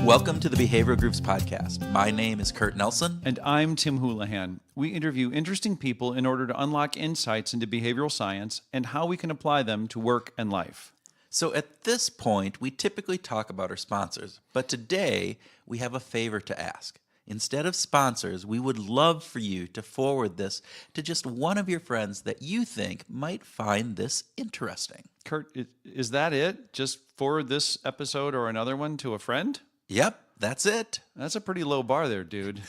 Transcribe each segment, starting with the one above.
Welcome to the Behavioral Grooves Podcast. My name is Kurt Nelson. And I'm Tim Houlihan. We interview interesting people in order to unlock insights into behavioral science and how we can apply them to work and life. So at this point, we typically talk about our sponsors, but today we have a favor to ask. Instead of sponsors, we would love for you to forward this to just one of your friends that you think might find this interesting. Kurt, is that it? Just forward this episode or another one to a friend? Yep, that's it. That's a pretty low bar there, dude.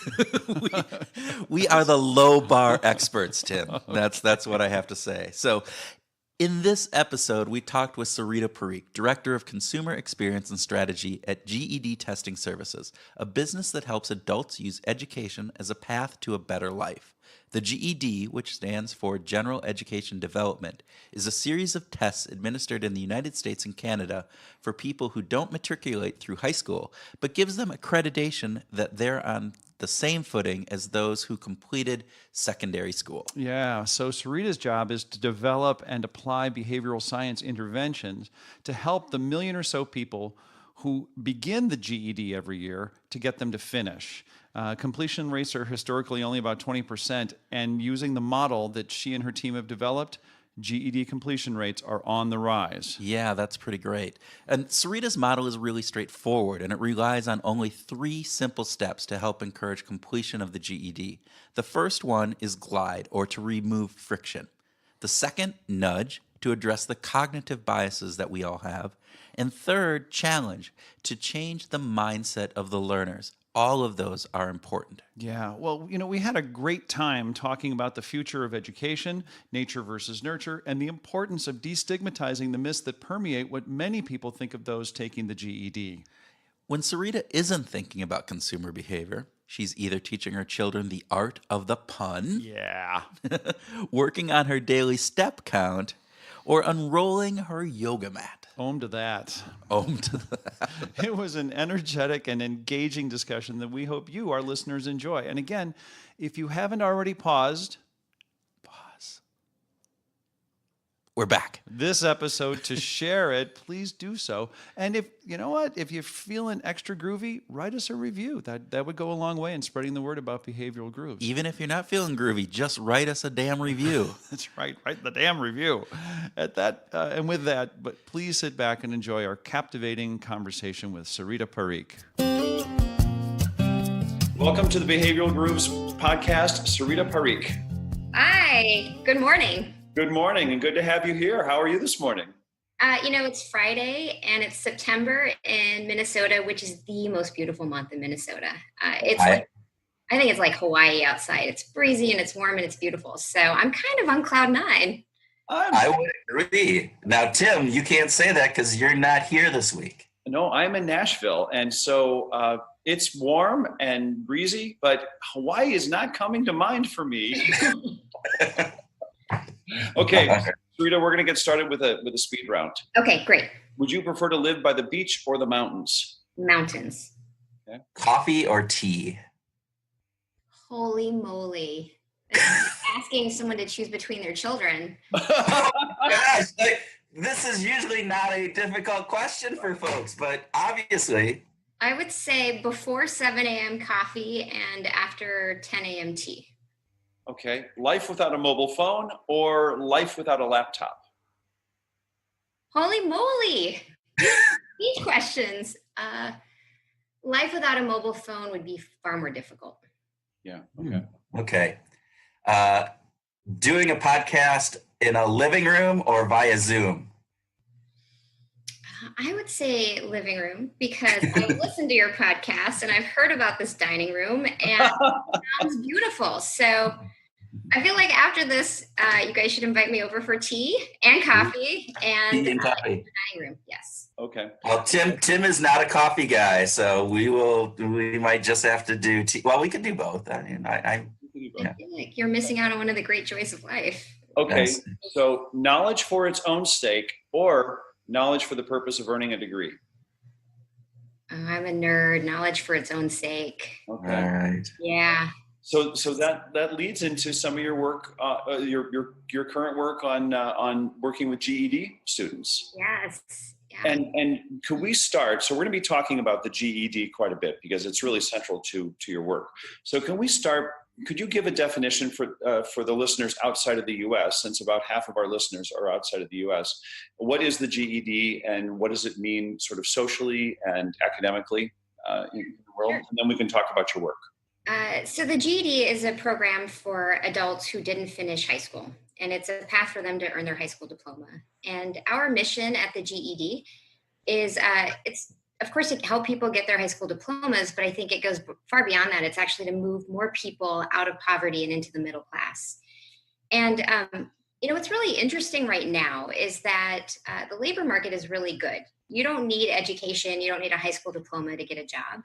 we are the low bar experts, Tim. That's what I have to say. So in this episode, we talked with Sarita Parikh, Director of Consumer Experience and Strategy at GED Testing Services, a business that helps adults use education as a path to a better life. The GED, which stands for General Education Development, is a series of tests administered in the United States and Canada for people who don't matriculate through high school, but gives them accreditation that they're on the same footing as those who completed secondary school. Yeah, so Sarita's job is to develop and apply behavioral science interventions to help the million or so people who begin the GED every year to get them to finish. Completion rates are historically only about 20%, and using the model that she and her team have developed, GED completion rates are on the rise. Yeah, that's pretty great. And Sarita's model is really straightforward, and it relies on only 3 simple steps to help encourage completion of the GED. The first one is glide, or to remove friction. The second, nudge, to address the cognitive biases that we all have. And third, challenge, to change the mindset of the learners. All of those are important. Yeah, well, we had a great time talking about the future of education, nature versus nurture, and the importance of destigmatizing the myths that permeate what many people think of those taking the GED. When Sarita isn't thinking about consumer behavior, she's either teaching her children the art of the pun, working on her daily step count, or unrolling her yoga mat. Om to that. Om to that. It was an energetic and engaging discussion that we hope you, our listeners, enjoy. And again, if you haven't already paused, pause. We're back. This episode to share it, please do so. And if you're feeling extra groovy, write us a review. That would go a long way in spreading the word about behavioral grooves. Even if you're not feeling groovy, just write us a damn review. That's right. Write the damn review. And with that, but please sit back and enjoy our captivating conversation with Sarita Parikh. Welcome to the Behavioral Grooves podcast, Sarita Parikh. Hi. Good morning. Good morning, and good to have you here. How are you this morning? It's Friday, and it's September in Minnesota, which is the most beautiful month in Minnesota. I think it's like Hawaii outside. It's breezy, and it's warm, and it's beautiful. So I'm kind of on cloud 9. I would agree. Now, Tim, you can't say that because you're not here this week. No, I'm in Nashville, and so it's warm and breezy, but Hawaii is not coming to mind for me. Okay, Sarita, we're going to get started with a speed round. Okay, great. Would you prefer to live by the beach or the mountains? Mountains. Okay. Coffee or tea? Holy moly. Asking someone to choose between their children. Gosh, this is usually not a difficult question for folks, but obviously. I would say before 7 a.m. coffee and after 10 a.m. tea. Okay. Life without a mobile phone or life without a laptop? Holy moly. These questions. Life without a mobile phone would be far more difficult. Yeah. Okay. Okay. Doing a podcast in a living room or via Zoom? I would say living room because I listen to your podcast and I've heard about this dining room and it sounds beautiful. So I feel like after this, you guys should invite me over for tea and coffee and coffee. Dining room. Yes. Okay. Well, Tim is not a coffee guy, so we might just have to do tea. Well, we could do both. I mean, I feel like you're missing out on one of the great joys of life. Okay. So knowledge for its own sake or knowledge for the purpose of earning a degree? I'm a nerd. Knowledge for its own sake. Okay. All right. Yeah. So that leads into some of your work, your current work on working with GED students. Yes. Yeah. Yeah. And could we start? So we're going to be talking about the GED quite a bit because it's really central to your work. So can we start? Could you give a definition for the listeners outside of the U.S., since about half of our listeners are outside of the U.S.? What is the GED and what does it mean sort of socially and academically in the world? Sure. And then we can talk about your work. So the GED is a program for adults who didn't finish high school, and it's a path for them to earn their high school diploma. And our mission at the GED is it's, of course, to help people get their high school diplomas, but I think it goes far beyond that. It's actually to move more people out of poverty and into the middle class. And, what's really interesting right now is that the labor market is really good. You don't need education. You don't need a high school diploma to get a job.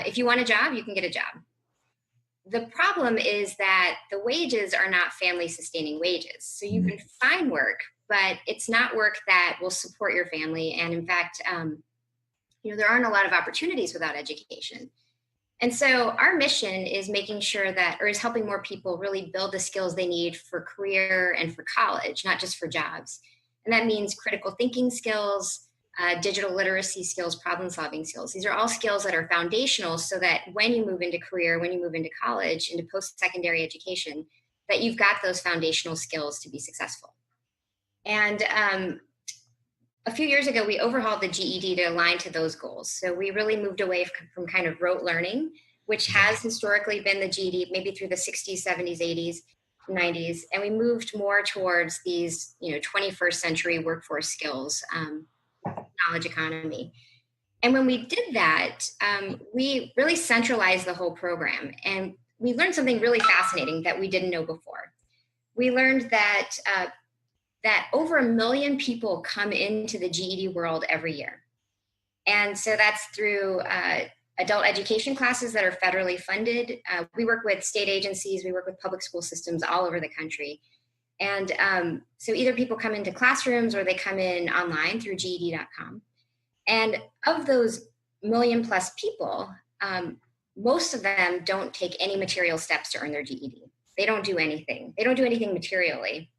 If you want a job, you can get a job. The problem is that the wages are not family sustaining wages. So you can find work, but it's not work that will support your family. And in fact, there aren't a lot of opportunities without education. And so our mission is making sure that, or is helping more people really build the skills they need for career and for college, not just for jobs. And that means critical thinking skills, digital literacy skills, problem solving skills. These are all skills that are foundational so that when you move into career, when you move into college, into post-secondary education, that you've got those foundational skills to be successful. And a few years ago, we overhauled the GED to align to those goals. So we really moved away from kind of rote learning, which has historically been the GED, maybe through the 60s, 70s, 80s, 90s. And we moved more towards these, 21st century workforce skills, knowledge economy. And when we did that, we really centralized the whole program. And we learned something really fascinating that we didn't know before. We learned that over 1 million people come into the GED world every year. And so that's through adult education classes that are federally funded. We work with state agencies, we work with public school systems all over the country. And so either people come into classrooms or they come in online through GED.com. And of those 1 million plus people, most of them don't take any material steps to earn their GED. They don't do anything. They don't do anything materially.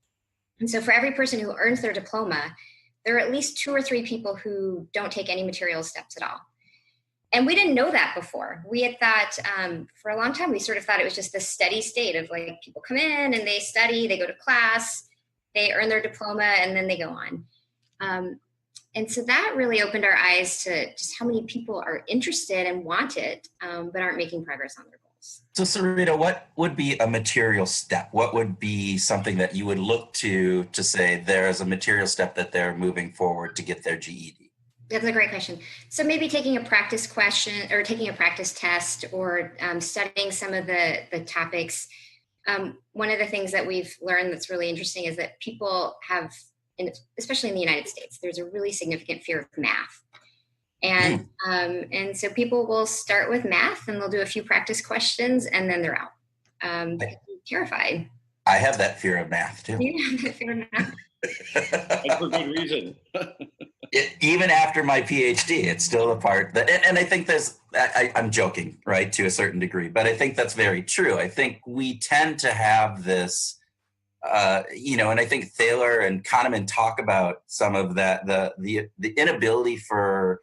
And so for every person who earns their diploma, there are at least 2 or 3 people who don't take any material steps at all. And we didn't know that before. We had thought for a long time, we sort of thought it was just this steady state of like people come in and they study, they go to class, they earn their diploma, and then they go on. And so that really opened our eyes to just how many people are interested and want it, but aren't making progress on their goals. So Sarita, what would be a material step? What would be something that you would look to say there is a material step that they're moving forward to get their GED? That's a great question. So maybe taking a practice question or taking a practice test or studying some of the topics. One of the things that we've learned that's really interesting is that people have, especially in the United States, there's a really significant fear of math. And so people will start with math and they'll do a few practice questions and then they're out. They're terrified. I have that fear of math too. You have that fear of math? And for good reason. Even after my PhD, it's still a part that, and I think I'm joking, right, to a certain degree, but I think that's very true. I think we tend to have this, and I think Thaler and Kahneman talk about some of that, the inability for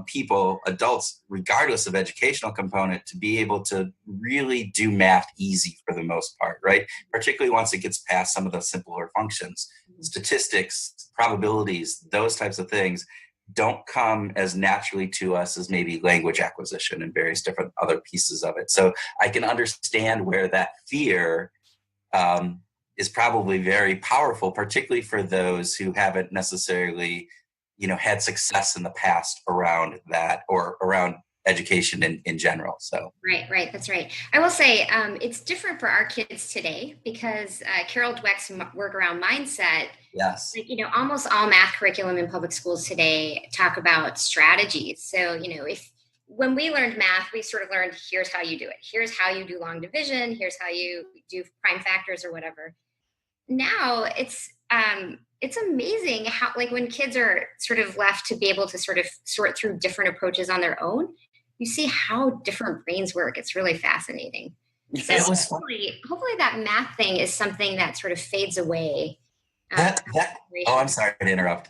people, adults, regardless of educational component, to be able to really do math easy for the most part, right? Particularly once it gets past some of the simpler functions. Statistics, probabilities, those types of things don't come as naturally to us as maybe language acquisition and various different other pieces of it. So I can understand where that fear is probably very powerful, particularly for those who haven't necessarily had success in the past around that or around education in general. So Right. That's right. I will say it's different for our kids today because Carol Dweck's work around mindset. Yes. Almost all math curriculum in public schools today talk about strategies. So, when we learned math, we sort of learned, here's how you do it. Here's how you do long division. Here's how you do prime factors or whatever. Now it's amazing how, like, when kids are sort of left to be able to sort of sort through different approaches on their own, you see how different brains work. It's really fascinating. So hopefully that math thing is something that sort of fades away. I'm sorry to interrupt.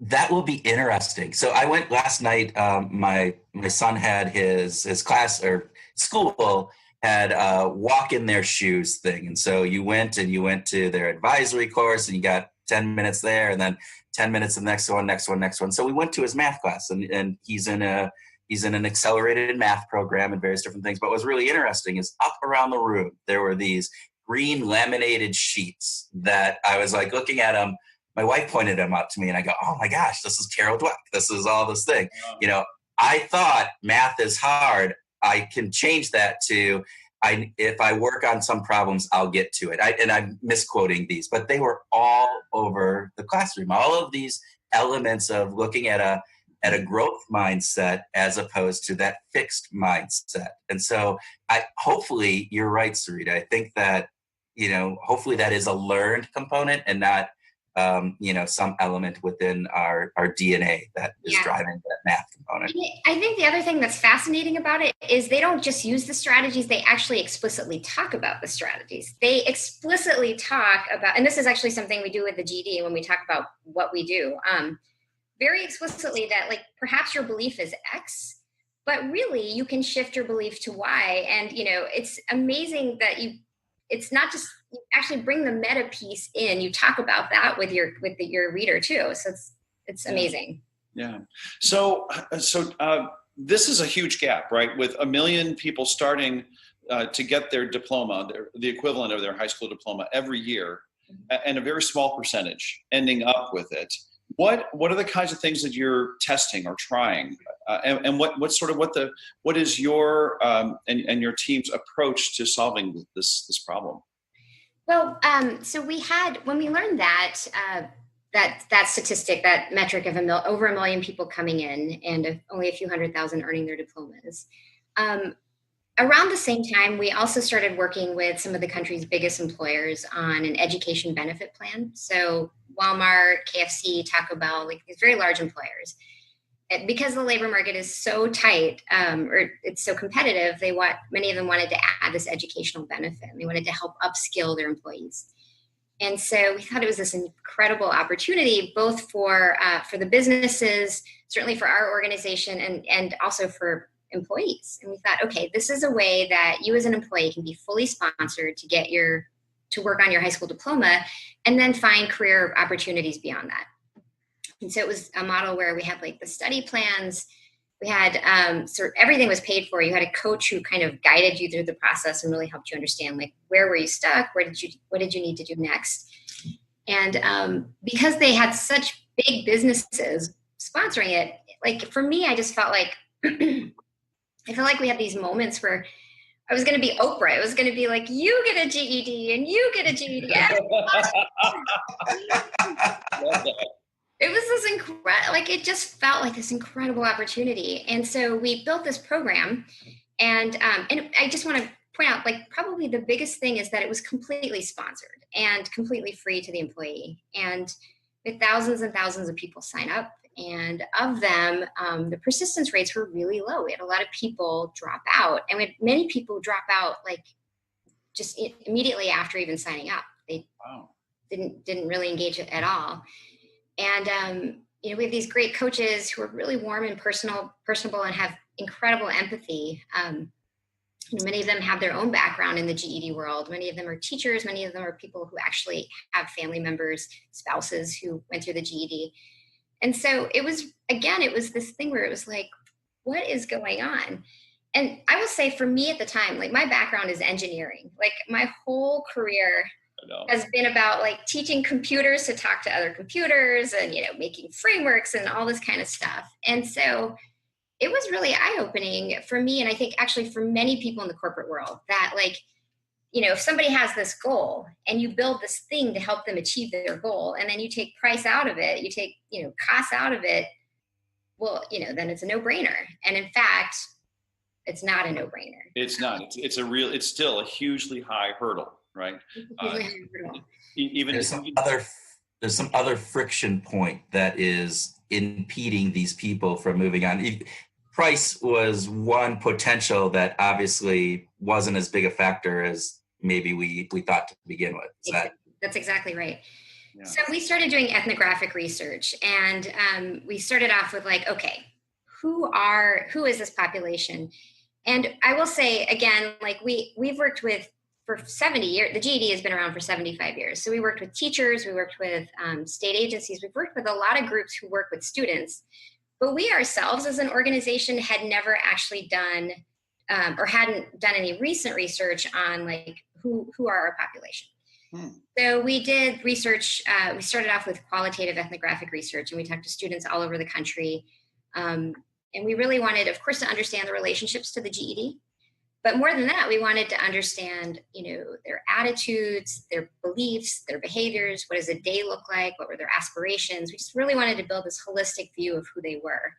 That will be interesting. So I went last night. My son had his class or school had a walk in their shoes thing, and so you went to their advisory course, and you got 10 minutes there, and then 10 minutes of next one. So we went to his math class, and he's in an accelerated math program and various different things. But what's really interesting is up around the room there were these green laminated sheets that I was like looking at them. My wife pointed them out to me, and I go, "Oh my gosh, this is Carol Dweck. This is all this thing." I thought math is hard. I can change that to, if I work on some problems, I'll get to it. I'm misquoting these, but they were all over the classroom. All of these elements of looking at a growth mindset as opposed to that fixed mindset. And so hopefully you're right, Sarita. I think that, hopefully that is a learned component and not, some element within our DNA that is driving that math component. I think the other thing that's fascinating about it is they don't just use the strategies, they actually explicitly talk about the strategies. They explicitly talk about, and this is actually something we do with the GED when we talk about what we do, very explicitly that like perhaps your belief is X, but really you can shift your belief to Y. And, it's amazing that it's not just, you actually bring the meta piece in. You talk about that with your reader too. So it's amazing. Yeah. So this is a huge gap, right? With 1 million people starting to get their diploma, the equivalent of their high school diploma every year, and a very small percentage ending up with it. What are the kinds of things that you're testing or trying, and what is your and your team's approach to solving this problem? Well, so when we learned that statistic, that metric of over 1 million people coming in and only a few 100,000 earning their diplomas. Around the same time, we also started working with some of the country's biggest employers on an education benefit plan. So Walmart, KFC, Taco Bell, like these very large employers. Because the labor market is so tight, or it's so competitive, many of them wanted to add this educational benefit. And they wanted to help upskill their employees. And so we thought it was this incredible opportunity, both for the businesses, certainly for our organization, and also for employees. And we thought, okay, this is a way that you as an employee can be fully sponsored to work on your high school diploma and then find career opportunities beyond that. And so it was a model where we had like the study plans, we had everything was paid for. You had a coach who kind of guided you through the process and really helped you understand like where were you stuck, what did you need to do next. And because they had such big businesses sponsoring it, like for me, I just felt like I feel like we had these moments where I was going to be Oprah. It was going to be like, you get a GED and you get a GED. It was this incredible, like it just felt like this incredible opportunity. And so we built this program, and I just want to point out, like probably the biggest thing is that it was completely sponsored and completely free to the employee. And with thousands and thousands of people sign up, and of them, the persistence rates were really low. We had a lot of people drop out, and we had many people drop out like just immediately after even signing up. They didn't really engage at all. And, we have these great coaches who are really warm and personable and have incredible empathy. Many of them have their own background in the GED world. Many of them are teachers. Many of them are people who actually have family members, spouses who went through the GED. And so it was this thing where it was like, what is going on? And I will say for me at the time, like my background is engineering. Like my whole career has been about like teaching computers to talk to other computers and, making frameworks and all this kind of stuff. And so it was really eye-opening for me. And I think actually for many people in the corporate world that like, if somebody has this goal and you build this thing to help them achieve their goal, and then you take price out of it, you take, costs out of it, well, then it's a no-brainer. And in fact, it's not a no-brainer. It's not. It's still a hugely high hurdle. Right. There's some other friction point that is impeding these people from moving on. Price was one potential that obviously wasn't as big a factor as maybe we thought to begin with. That's exactly right. Yeah. So we started doing ethnographic research, and we started off with like, okay, who is this population? And I will say again, like we've worked with for 70 years. The GED has been around for 75 years. So we worked with teachers, we worked with state agencies, we've worked with a lot of groups who work with students. But we ourselves as an organization had never actually done or hadn't done any recent research on like who are our population. So we did research. We started off with qualitative ethnographic research, and we talked to students all over the country. And we really wanted, of course, to understand the relationships to the GED. But more than that, we wanted to understand, their attitudes, their beliefs, their behaviors. What does a day look like? What were their aspirations? We just really wanted to build this holistic view of who they were.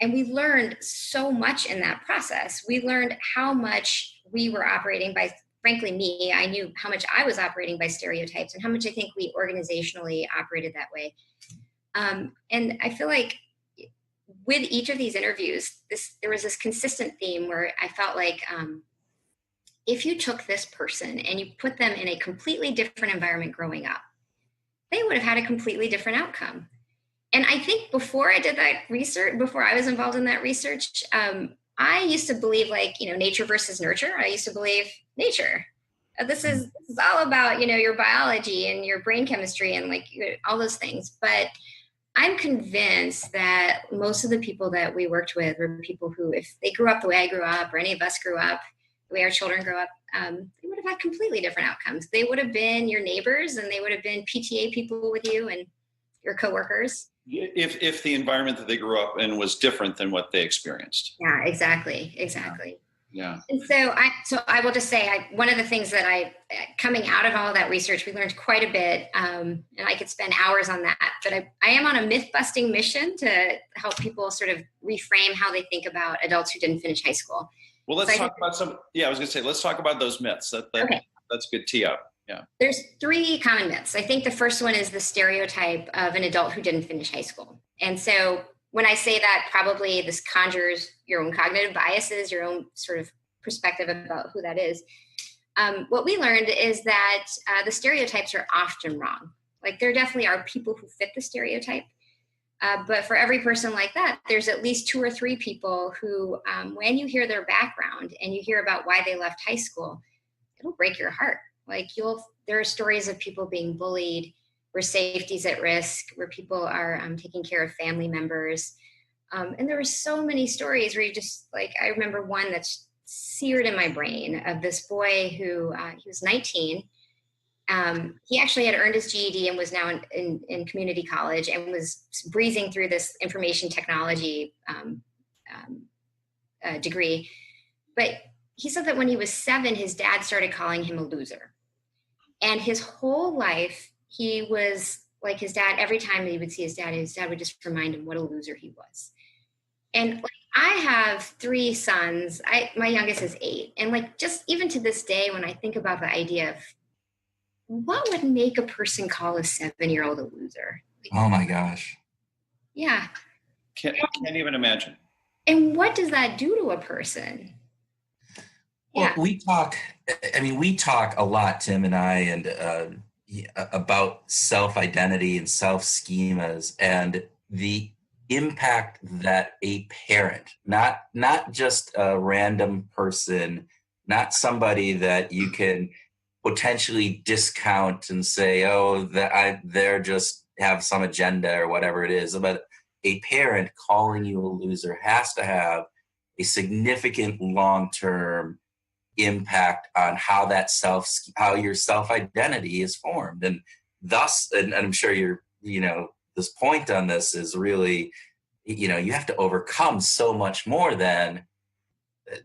And we learned so much in that process. We learned how much we were operating by, frankly, me, I knew how much I was operating by stereotypes and how much I think we organizationally operated that way. And I feel like with each of these interviews, there was this consistent theme where I felt like if you took this person and you put them in a completely different environment growing up, they would have had a completely different outcome. And I think before I did that research, before I was involved in that research, I used to believe like, nature versus nurture. I used to believe nature. This is all about, your biology and your brain chemistry and like all those things. But I'm convinced that most of the people that we worked with were people who, if they grew up the way I grew up, or any of us grew up, the way our children grew up, they would have had completely different outcomes. They would have been your neighbors, and they would have been PTA people with you and your coworkers. If the environment that they grew up in was different than what they experienced. Yeah, exactly. Yeah. And so I will just say, one of the things that coming out of all of that research, we learned quite a bit, and I could spend hours on that, but I am on a myth busting mission to help people sort of reframe how they think about adults who didn't finish high school. Well, let's talk about I was going to say, let's talk about those myths. Okay. That's a good tee up. Yeah. There's 3 common myths. I think the first one is the stereotype of an adult who didn't finish high school. And so when I say that, probably this conjures your own cognitive biases, your own sort of perspective about who that is. What we learned is that the stereotypes are often wrong. Like there definitely are people who fit the stereotype. But for every person like that, there's at least 2 or 3 people who, when you hear their background and you hear about why they left high school, it'll break your heart. Like there are stories of people being bullied, where safety's at risk, where people are taking care of family members. And there were so many stories where you just like, I remember one that's seared in my brain of this boy who, he was 19. He actually had earned his GED and was now in community college and was breezing through this information technology degree. But he said that when he was 7, his dad started calling him a loser. And his whole life, he was like his dad. Every time he would see his dad would just remind him what a loser he was. And like, I have 3 sons. My youngest is 8. And like, just even to this day, when I think about the idea of what would make a person call a 7-year-old a loser? Oh my gosh. Yeah. Can't even imagine. And what does that do to a person? Well, Yeah. we talk a lot, Tim and I, and about self-identity and self-schemas and the impact that a parent, not just a random person, not somebody that you can potentially discount and say, oh, they're just have some agenda or whatever it is, but a parent calling you a loser has to have a significant long-term impact on how your self-identity is formed. And thus, and I'm sure this point on this is really, you have to overcome so much more than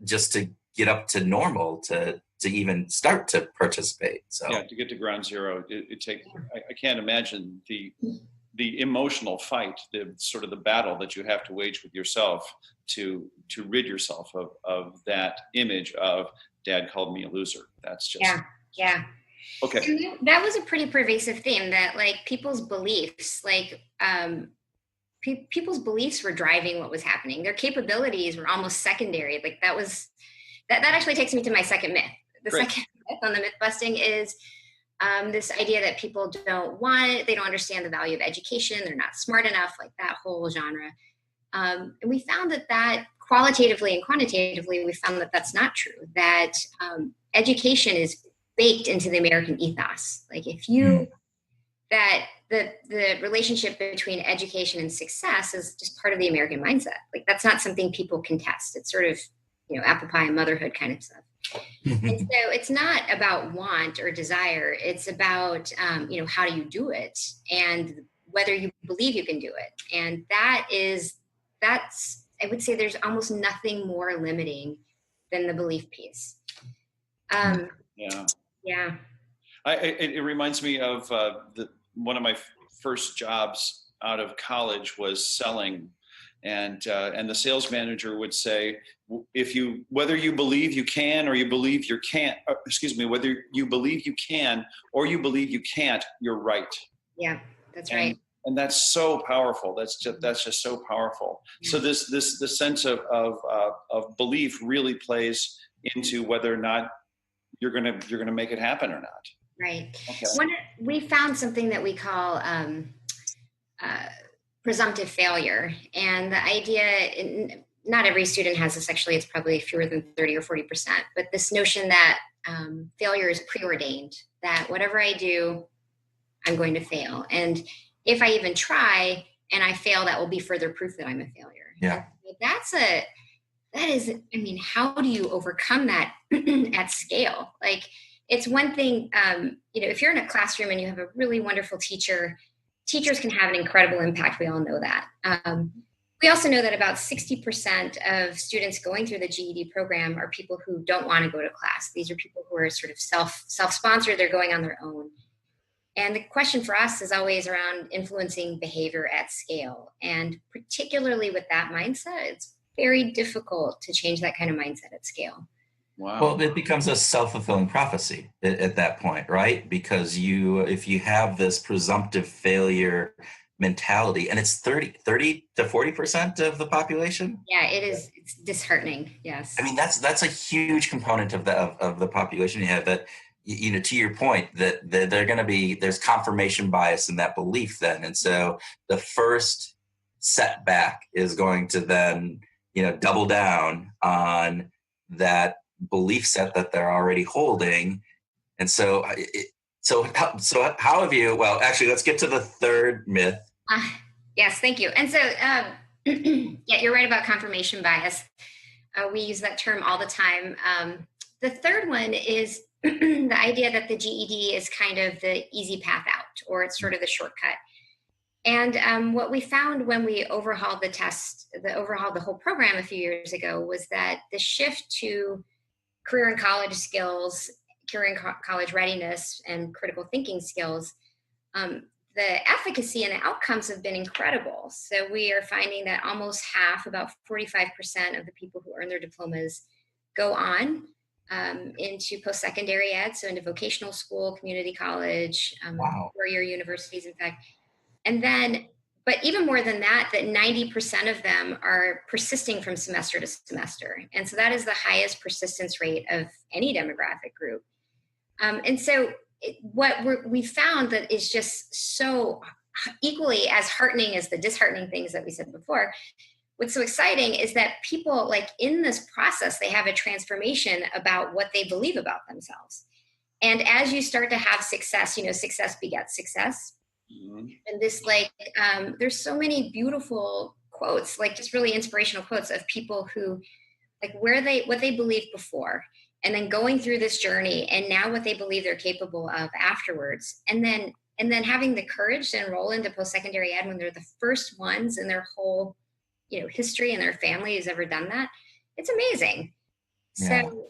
just to get up to normal to even start to participate. So yeah, to get to ground zero, it takes. I can't imagine the emotional fight, the sort of the battle that you have to wage with yourself to rid yourself of that image of dad called me a loser. That's just yeah. Okay. And that was a pretty pervasive theme, that like people's beliefs, people's beliefs were driving what was happening. Their capabilities were almost secondary. Like that actually takes me to my second myth. The Great. Second myth on the myth busting is This idea that people don't want it, they don't understand the value of education, they're not smart enough, like that whole genre. And we found that qualitatively and quantitatively, we found that that's not true, that education is baked into the American ethos. Like if you, that the relationship between education and success is just part of the American mindset. Like that's not something people contest. It's sort of, apple pie and motherhood kind of stuff. And so it's not about want or desire. It's about, how do you do it and whether you believe you can do it. And that's, I would say there's almost nothing more limiting than the belief piece. Yeah. It reminds me of one of my first jobs out of college was selling, and the sales manager would say, whether you believe you can or you believe you can't, whether you believe you can or you believe you can't, you're right. Yeah, that's right. And that's so powerful. That's just so powerful. So this sense of belief really plays into whether or not you're gonna make it happen or not. Right. Okay. We found something that we call presumptive failure, and the idea, not every student has this, actually it's probably fewer than 30 or 40%, but this notion that failure is preordained, that whatever I do, I'm going to fail. And if I even try and I fail, that will be further proof that I'm a failure. Yeah. How do you overcome that at scale? Like it's one thing, if you're in a classroom and you have a really wonderful teacher, teachers can have an incredible impact. We all know that. We also know that about 60% of students going through the GED program are people who don't want to go to class. These are people who are sort of self-sponsored. They're going on their own. And the question for us is always around influencing behavior at scale. And particularly with that mindset, it's very difficult to change that kind of mindset at scale. Wow. Well, it becomes a self-fulfilling prophecy at that point, right? Because if you have this presumptive failure mentality, and it's 30 to 40% of the population. Yeah, it is. It's disheartening. Yes. I mean, that's a huge component of the population you have that, to your point, that there's confirmation bias in that belief then. And so the first setback is going to then, double down on that belief set that they're already holding. And so how have you, well, actually, let's get to the third myth. Yes, thank you. And so, yeah, you're right about confirmation bias. We use that term all the time. The third one is the idea that the GED is kind of the easy path out, or it's sort of the shortcut. And what we found when we overhauled the whole program a few years ago was that the shift to career and college skills, career and college readiness, and critical thinking skills, the efficacy and the outcomes have been incredible. So we are finding that almost half, about 45% of the people who earn their diplomas go on into post-secondary ed, so into vocational school, community college, Wow. 4-year universities, in fact. And then, but even more than that 90% of them are persisting from semester to semester. And so that is the highest persistence rate of any demographic group. And so we found that is just so equally as heartening as the disheartening things that we said before. What's so exciting is that people, like in this process, they have a transformation about what they believe about themselves. And as you start to have success, success begets success. Mm-hmm. And this, there's so many beautiful quotes, like just really inspirational quotes of people who, like what they believed before, and then going through this journey, and now what they believe they're capable of afterwards. And then having the courage to enroll into post-secondary ed when they're the first ones in their whole, history and their family who's ever done that. It's amazing. Yeah. So,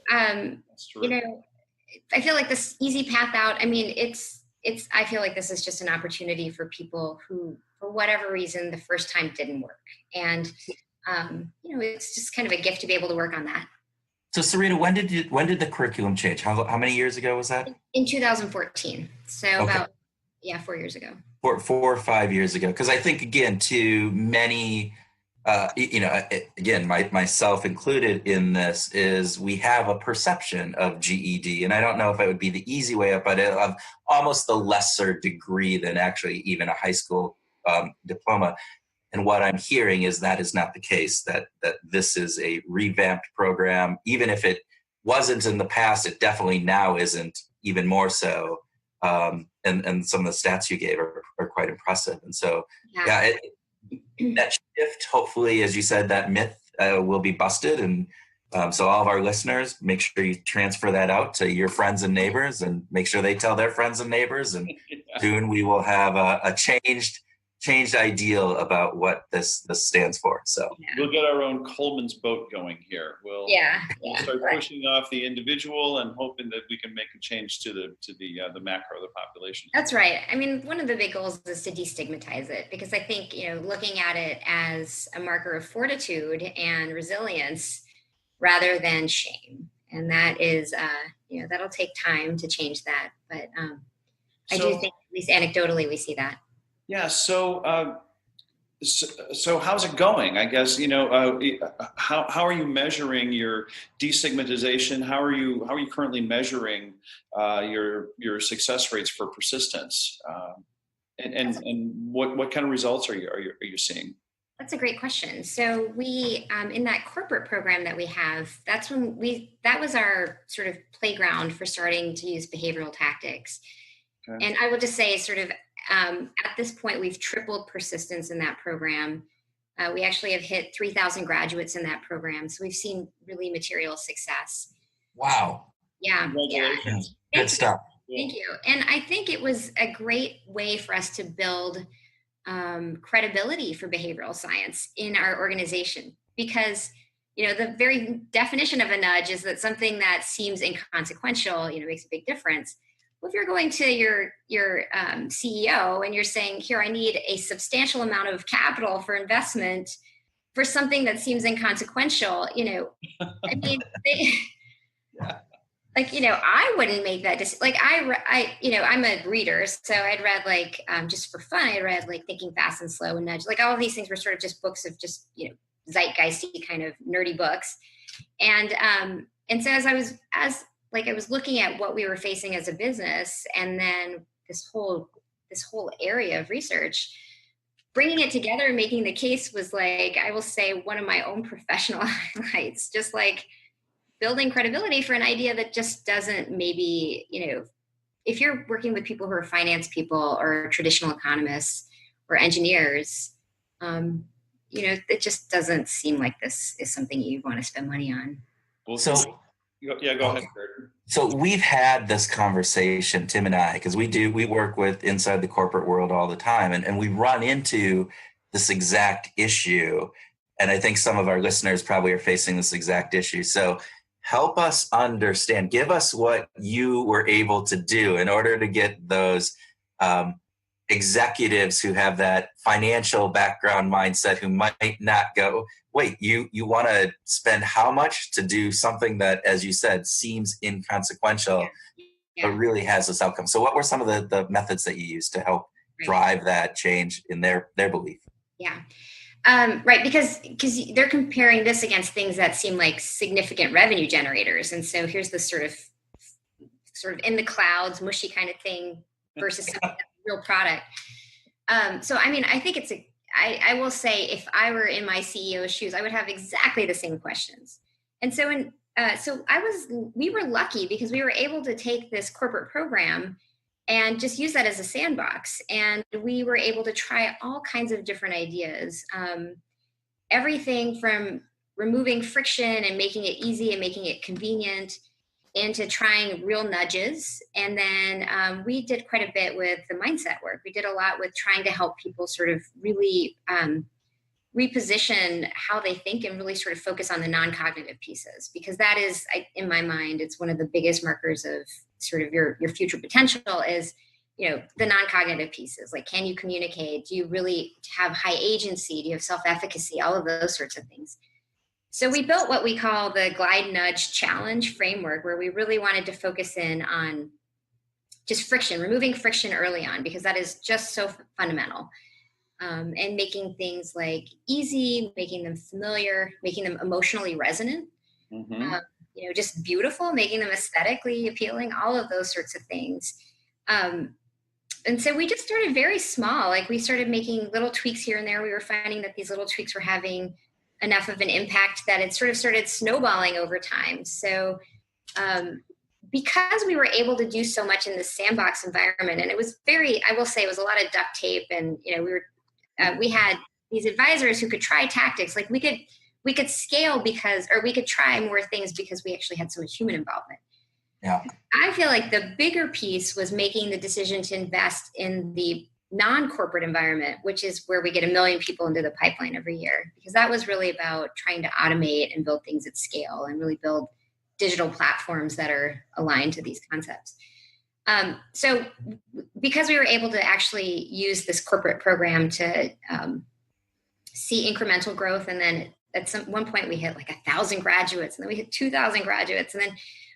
I feel like this easy path out, I feel like this is just an opportunity for people who, for whatever reason, the first time didn't work. And, it's just kind of a gift to be able to work on that. So Sarita, when did the curriculum change? How many years ago was that? In 2014. So okay. About 4 years ago. 4 or 5 years ago. Because I think, again, to many Again, myself included in this, is we have a perception of GED, and I don't know if it would be the easy way up, but of almost the lesser degree than actually even a high school diploma. And what I'm hearing is that is not the case, that this is a revamped program. Even if it wasn't in the past, it definitely now isn't, even more so. And some of the stats you gave are quite impressive. And so, that shift, hopefully, as you said, that myth will be busted. And so all of our listeners, make sure you transfer that out to your friends and neighbors, and make sure they tell their friends and neighbors. And soon we will have a changed ideal about what this stands for. So we'll get our own Coleman's boat going here. We'll start pushing off the individual and hoping that we can make a change to the macro, the population. That's right. I mean, one of the big goals is to destigmatize it, because I think, looking at it as a marker of fortitude and resilience rather than shame. And that is, that'll take time to change that. But I do think, at least anecdotally, we see that. Yeah. So how's it going? I guess, how are you measuring your destigmatization? How are you currently measuring your success rates for persistence? And what kind of results are you seeing? That's a great question. So we, in that corporate program that we have, that was our sort of playground for starting to use behavioral tactics. Okay. And I will just say, sort of, at this point, we've tripled persistence in that program. We actually have hit 3,000 graduates in that program. So we've seen really material success. Wow. Yeah. Congratulations. Good stuff. Thank you. And I think it was a great way for us to build credibility for behavioral science in our organization, because, the very definition of a nudge is that something that seems inconsequential, makes a big difference. Well, if you're going to your CEO and you're saying, here, I need a substantial amount of capital for investment for something that seems inconsequential, I mean, I wouldn't make that decision. Like I'm a reader, so I'd read just for fun, I read Thinking Fast and Slow and Nudge. All of these things were sort of just books of just, zeitgeisty kind of nerdy books. And so as I was looking at what we were facing as a business, and then this whole area of research, bringing it together and making the case was, I will say, one of my own professional highlights, just building credibility for an idea that just doesn't, maybe, if you're working with people who are finance people or traditional economists or engineers, it just doesn't seem like this is something you want to spend money on. Well, go ahead, Kurt. So we've had this conversation, Tim and I, because we work with inside the corporate world all the time, and we run into this exact issue. And I think some of our listeners probably are facing this exact issue. So help us understand, give us what you were able to do in order to get those executives who have that financial background mindset, who might not go, wait, you want to spend how much to do something that, as you said, seems inconsequential, but really has this outcome. So what were some of the methods that you used to help drive that change in their belief? Yeah. Right. Because they're comparing this against things that seem like significant revenue generators. And so here's this sort of in the clouds, mushy kind of thing versus something that's a real product. So, I mean, I think I will say, if I were in my CEO's shoes, I would have exactly the same questions. And so we were lucky because we were able to take this corporate program and just use that as a sandbox. And we were able to try all kinds of different ideas. Everything from removing friction and making it easy and making it convenient, into trying real nudges. And then we did quite a bit with the mindset work. We did a lot with trying to help people sort of really reposition how they think and really sort of focus on the non-cognitive pieces, because that is, in my mind, it's one of the biggest markers of sort of your future potential is, the non-cognitive pieces. Like, can you communicate? Do you really have high agency? Do you have self-efficacy? All of those sorts of things. So we built what we call the Glide Nudge Challenge framework, where we really wanted to focus in on just friction, removing friction early on, because that is just so fundamental. and making things like easy, making them familiar, making them emotionally resonant, just beautiful, making them aesthetically appealing, all of those sorts of things. And so we just started very small. Like we started making little tweaks here and there. We were finding that these little tweaks were having enough of an impact that it sort of started snowballing over time. So because we were able to do so much in this sandbox environment, and it was I will say it was a lot of duct tape, and we had these advisors who could try tactics. Like we could scale we could try more things because we actually had so much human involvement. Yeah. I feel like the bigger piece was making the decision to invest in the non-corporate environment, which is where we get 1 million people into the pipeline every year, because that was really about trying to automate and build things at scale and really build digital platforms that are aligned to these concepts. So because we were able to actually use this corporate program to see incremental growth, and then at one point we hit like 1,000 graduates, and then we hit 2,000 graduates, and then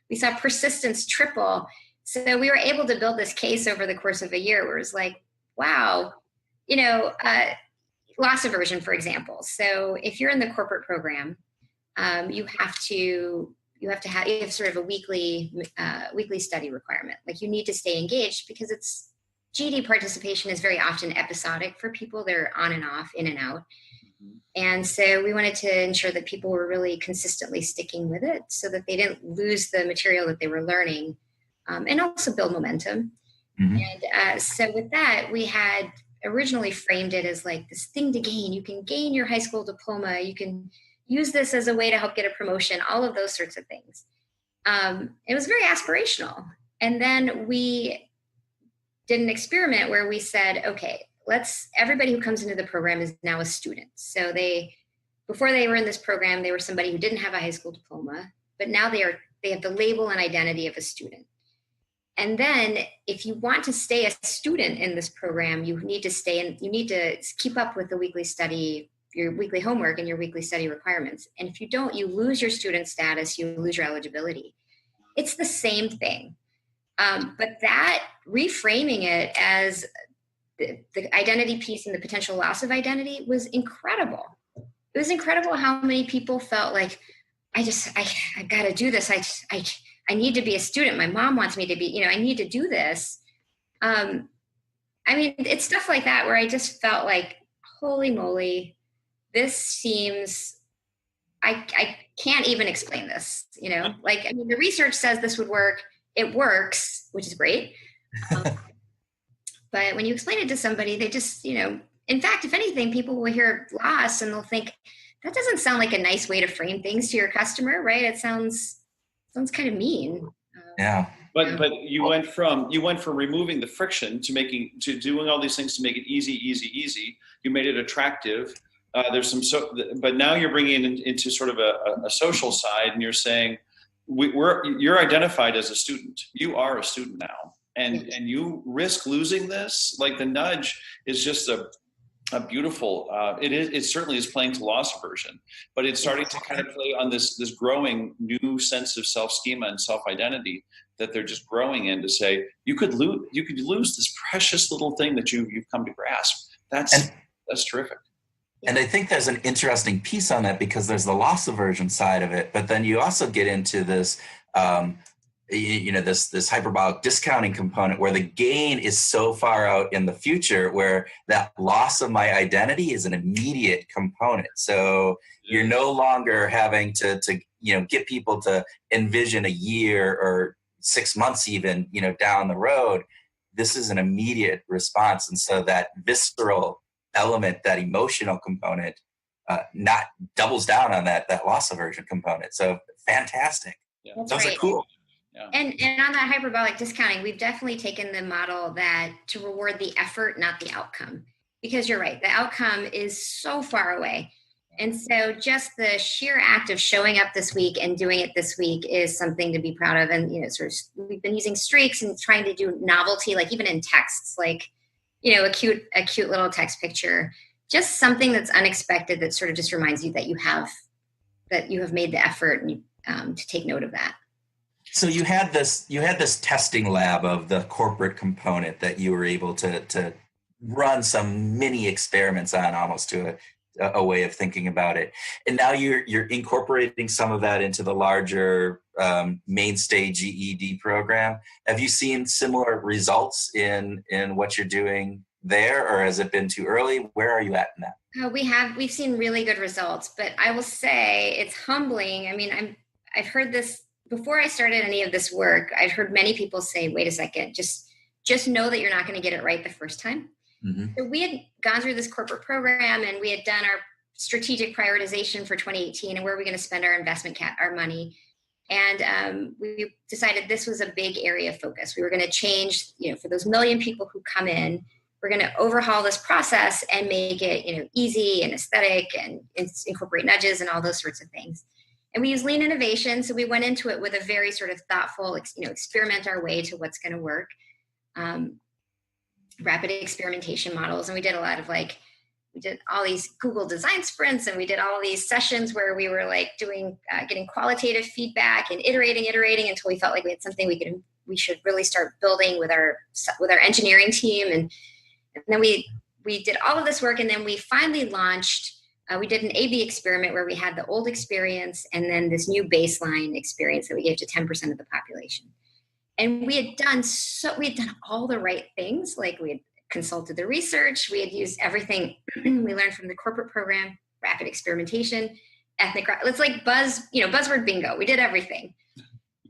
we saw persistence triple. So we were able to build this case over the course of a year where it was like, wow, loss aversion, for example. So if you're in the corporate program, you have sort of a weekly study requirement. Like you need to stay engaged because GED participation is very often episodic for people. They're on and off, in and out. And so we wanted to ensure that people were really consistently sticking with it so that they didn't lose the material that they were learning, and also build momentum. And so with that, we had originally framed it as like this thing to gain. You can gain your high school diploma. You can use this as a way to help get a promotion, all of those sorts of things. It was very aspirational. And then we did an experiment where we said, okay, everybody who comes into the program is now a student. So before they were in this program, they were somebody who didn't have a high school diploma, but now they have the label and identity of a student. And then if you want to stay a student in this program, you need to keep up with the weekly study, your weekly homework and your weekly study requirements. And if you don't, you lose your student status, you lose your eligibility. It's the same thing. But that reframing it as the identity piece and the potential loss of identity was incredible. It was incredible how many people felt like, I got to do this. I need to be a student. My mom wants me to be, I need to do this. It's stuff like that where I just felt like, holy moly, this seems, I can't even explain this, the research says this would work. It works, which is great. But when you explain it to somebody, they just, in fact, if anything, people will hear loss and they'll think, that doesn't sound like a nice way to frame things to your customer, right? It sounds kind of mean. Yeah. But you went from removing the friction to doing all these things to make it easy. You made it attractive. But now you're bringing it into sort of a social side, and you're saying you're identified as a student. You are a student now. And you risk losing this. Like the nudge is just a beautiful. It certainly is playing to loss aversion, but it's starting to kind of play on this growing new sense of self schema and self identity that they're just growing in to say you could lose this precious little thing that you've come to grasp. That's terrific. And I think there's an interesting piece on that because there's the loss aversion side of it, but then you also get into this. This hyperbolic discounting component where the gain is so far out in the future where that loss of my identity is an immediate component. So you're no longer having to get people to envision a year or 6 months even, down the road. This is an immediate response. And so that visceral element, that emotional component, not doubles down on that loss aversion component. So fantastic. Yeah. Those are cool. Yeah. And on that hyperbolic discounting, we've definitely taken the model that to reward the effort, not the outcome, because you're right. The outcome is so far away. And so just the sheer act of showing up this week and doing it this week is something to be proud of. And, we've been using streaks and trying to do novelty, like even in texts, like, a cute little text picture, just something that's unexpected that sort of just reminds you that you have made the effort and to take note of that. So you had this testing lab of the corporate component that you were able to run some mini experiments on, almost to a way of thinking about it. And now you're incorporating some of that into the larger mainstay GED program. Have you seen similar results in what you're doing there, or has it been too early? Where are you at in that? We've seen really good results, but I will say it's humbling. I mean, I've heard this before I started any of this work. I've heard many people say, wait a second, just know that you're not going to get it right the first time. Mm-hmm. So we had gone through this corporate program, and we had done our strategic prioritization for 2018 and where we're going to spend our investment our money. And we decided this was a big area of focus. We were going to change, for those 1 million people who come in, we're going to overhaul this process and make it, easy and aesthetic and incorporate nudges and all those sorts of things. And we use lean innovation. So we went into it with a very sort of thoughtful, experiment our way to what's going to work. Rapid experimentation models. And we did a lot of we did all these Google design sprints, and we did all these sessions where we were doing, getting qualitative feedback and iterating until we felt like we had something we should really start building with our engineering team. And then we did all of this work, and then we finally launched, we did an A/B experiment where we had the old experience and then this new baseline experience that we gave to 10% of the population. And we had done all the right things. We had consulted the research. We had used everything we learned from the corporate program, rapid experimentation, it's like buzzword bingo. We did everything.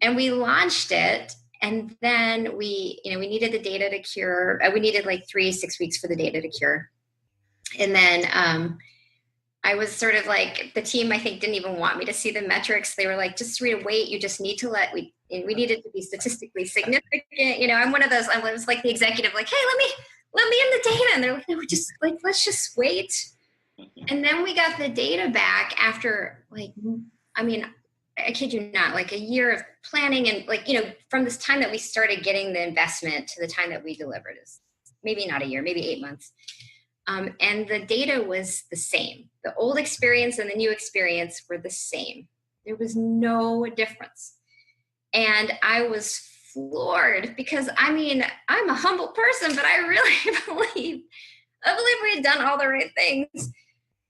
And we launched it. And then we needed the data to cure. We needed 3-6 weeks for the data to cure. And then I was sort of the team, I think, didn't even want me to see the metrics. They were just wait, you just need to we needed to be statistically significant. I'm one of those, I was the executive, hey, let me in the data. And they're no, just let's just wait. And then we got the data back after I kid you not, a year of planning and from this time that we started getting the investment to the time that we delivered is maybe not a year, maybe 8 months. And the data was the same. The old experience and the new experience were the same. There was no difference. And I was floored because I'm a humble person, but I really believe we had done all the right things.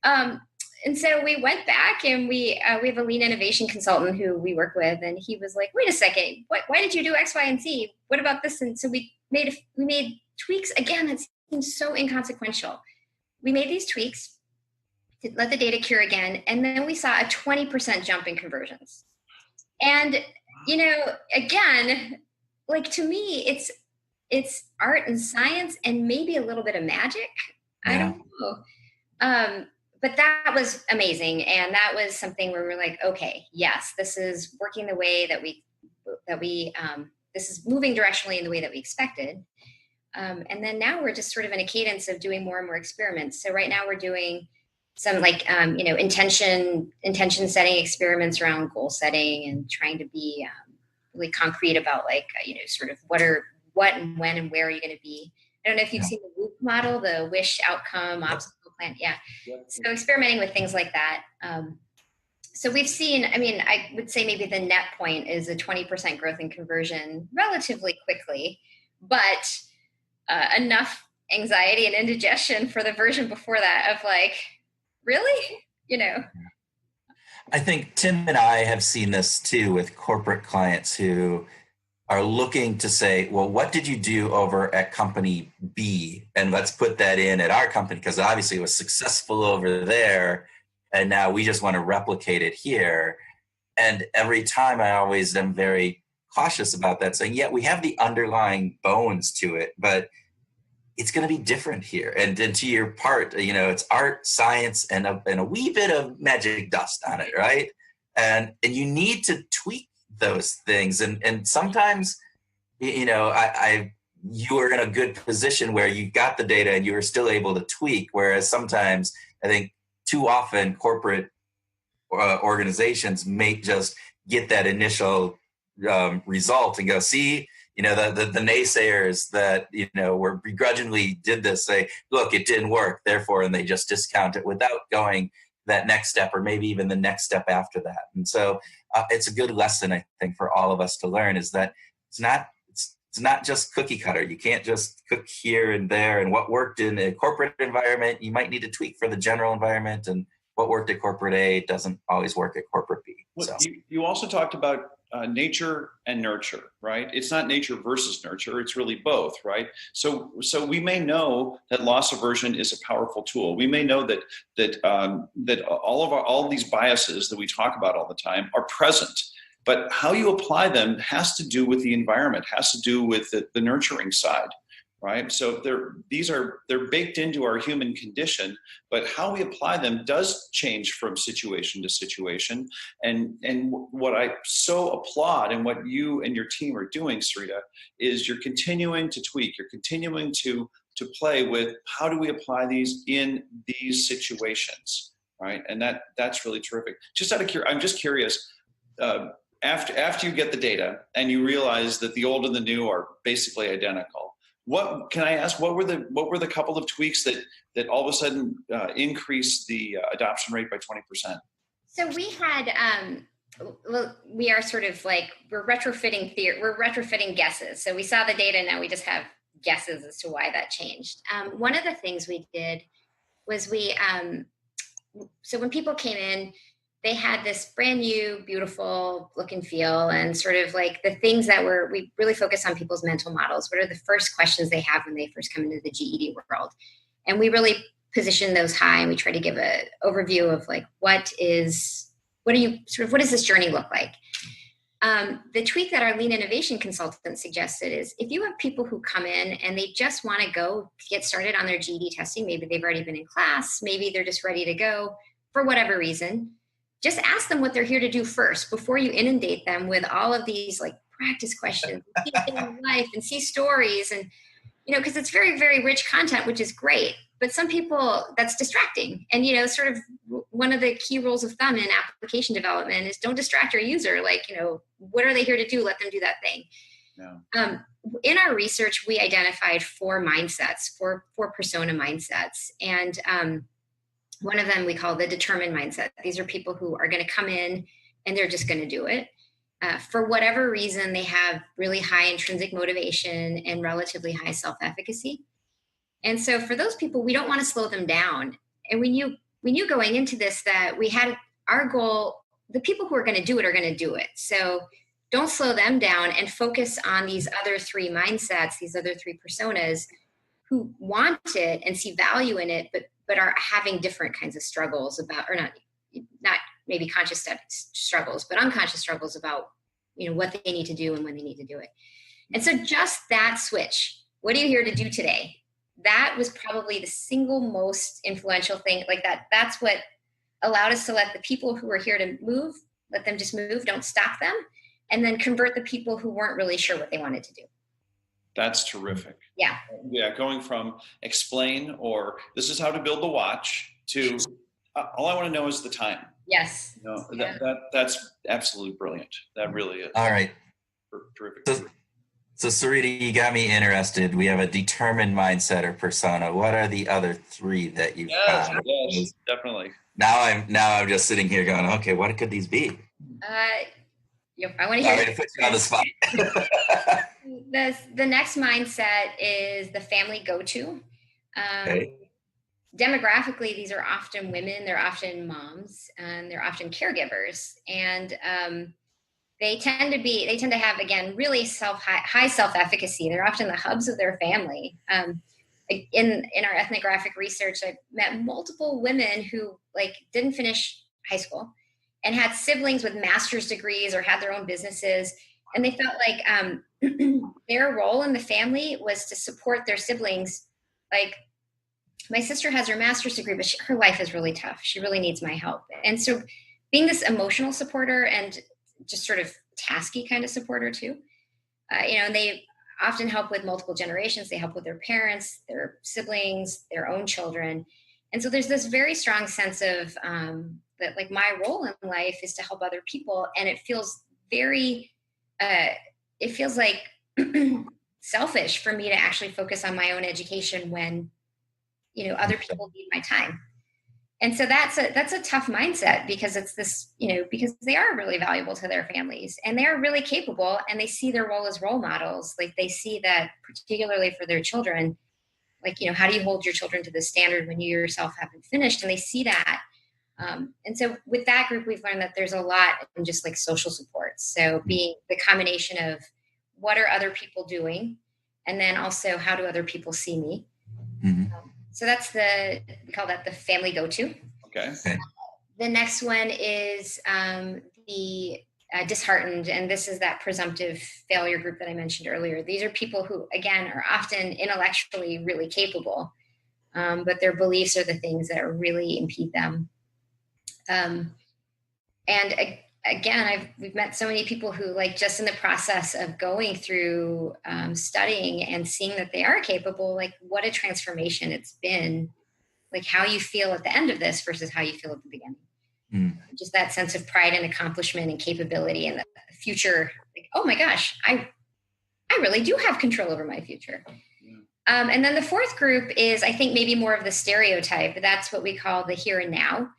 And so we went back, and we have a lean innovation consultant who we work with, and he was like, wait a second, why did you do X, Y, and Z? What about this? And so we made tweaks. Again, that seems so inconsequential. We made these tweaks to let the data cure again, and then we saw a 20% jump in conversions. And, again, to me, it's art and science and maybe a little bit of magic. Yeah. I don't know. But that was amazing. And that was something where we're okay, yes, this is working the way that this is moving directionally in the way that we expected. And then now we're just sort of in a cadence of doing more and more experiments. So right now we're doing some intention setting experiments around goal setting and trying to be really concrete about sort of what and when and where are you going to be. I don't know if you've seen the WOOP model, the wish, outcome, obstacle plan. Yeah. So experimenting with things like that. So we've seen, I would say maybe the net point is a 20% growth in conversion relatively quickly, but enough anxiety and indigestion for the version before that of really? I think Tim and I have seen this too with corporate clients who are looking to say, well, what did you do over at company B? And let's put that in at our company because obviously it was successful over there. And now we just want to replicate it here. And every time I always am very cautious about that, saying, yeah, we have the underlying bones to it, but it's going to be different here. And to your part, it's art, science, and a wee bit of magic dust on it, right? And you need to tweak those things. And sometimes, you are in a good position where you got the data and you were still able to tweak. Whereas sometimes I think too often corporate organizations may just get that initial result and go, see, the naysayers that, were begrudgingly did this say, look, it didn't work, therefore, and they just discount it without going that next step or maybe even the next step after that. And so it's a good lesson, I think, for all of us to learn is that it's it's not just cookie cutter. You can't just cook here and there, and what worked in a corporate environment, you might need to tweak for the general environment, and what worked at corporate A doesn't always work at corporate B. Well, So you also talked about nature and nurture, right? It's not nature versus nurture. It's really both, right? So we may know that loss aversion is a powerful tool. We may know that all these biases that we talk about all the time are present, but how you apply them has to do with the environment, has to do with the nurturing side, right? So they're baked into our human condition, but how we apply them does change from situation to situation. And what I so applaud and what you and your team are doing, Sarita, is you're continuing to tweak, you're continuing to play with how do we apply these in these situations, right? And that's really terrific. Just out of I'm just curious, after you get the data and you realize that the old and the new are basically identical, what can I ask? What were the couple of tweaks that all of a sudden increased the adoption rate by 20%? So we had, well, we are sort of like we're retrofitting guesses. So we saw the data, now we just have guesses as to why that changed. One of the things we did was so when people came in, they had this brand new, beautiful look and feel, and sort of like the things that we really focus on people's mental models. What are the first questions they have when they first come into the GED world? And we really position those high, and we try to give an overview of like, what does this journey look like? The tweak that our lean innovation consultant suggested is if you have people who come in and they just want to go get started on their GED testing, maybe they've already been in class, maybe they're just ready to go for whatever reason, just ask them what they're here to do first before you inundate them with all of these like practice questions, see life and see stories. And, because it's very, very rich content, which is great. But some people, that's distracting. And, sort of one of the key rules of thumb in application development is don't distract your user. Like, what are they here to do? Let them do that thing. Yeah. In our research, we identified four persona mindsets. And one of them we call the determined mindset. These are people who are going to come in and they're just going to do it. For whatever reason, they have really high intrinsic motivation and relatively high self-efficacy. And so for those people, we don't want to slow them down. And we knew going into this that we had our goal, the people who are going to do it are going to do it. So don't slow them down and focus on these other three mindsets, these other three personas who want it and see value in it, but are having different kinds of struggles about, or not maybe conscious struggles, but unconscious struggles about, what they need to do and when they need to do it. And so just that switch, what are you here to do today? That was probably the single most influential thing. Like that's what allowed us to let the people who were here to move, let them just move, don't stop them, and then convert the people who weren't really sure what they wanted to do. That's terrific. Yeah. Yeah. Going from explain or this is how to build the watch to all I want to know is the time. Yes. That's absolutely brilliant. That really is. All right. Terrific. So Sarita, you got me interested. We have a determined mindset or persona. What are the other three that you've found? Yes, definitely. Now I'm just sitting here going, okay, what could these be? I want to hear. Sorry to put you on the spot. The next mindset is the family go-to. Okay. Demographically, these are often women, they're often moms, and they're often caregivers. And they tend to have, again, really high self-efficacy. They're often the hubs of their family. In our ethnographic research, I met multiple women who didn't finish high school and had siblings with master's degrees or had their own businesses. And they felt like their role in the family was to support their siblings. Like, my sister has her master's degree, but her life is really tough. She really needs my help. And so being this emotional supporter and just sort of tasky kind of supporter too, they often help with multiple generations. They help with their parents, their siblings, their own children. And so there's this very strong sense of that, like, my role in life is to help other people. And it feels very, it feels like selfish for me to actually focus on my own education when, other people need my time. And so that's a tough mindset, because it's this, because they are really valuable to their families and they're really capable, and they see their role as role models. Like they see that, particularly for their children, like, how do you hold your children to the standard when you yourself haven't finished? And they see that. And so with that group, we've learned that there's a lot in just like social support. So being the combination of what are other people doing, and then also how do other people see me? Mm-hmm. So that's we call that the family go-to. Okay. The next one is the disheartened. And this is that presumptive failure group that I mentioned earlier. These are people who, again, are often intellectually really capable, but their beliefs are the things that really impede them. And again, we've met so many people who, like, just in the process of going through studying and seeing that they are capable, like, what a transformation it's been, like how you feel at the end of this versus how you feel at the beginning. Just that sense of pride and accomplishment and capability and the future. Like, oh my gosh, I really do have control over my future. And then the fourth group is, I think, maybe more of the stereotype. That's what we call the here and now.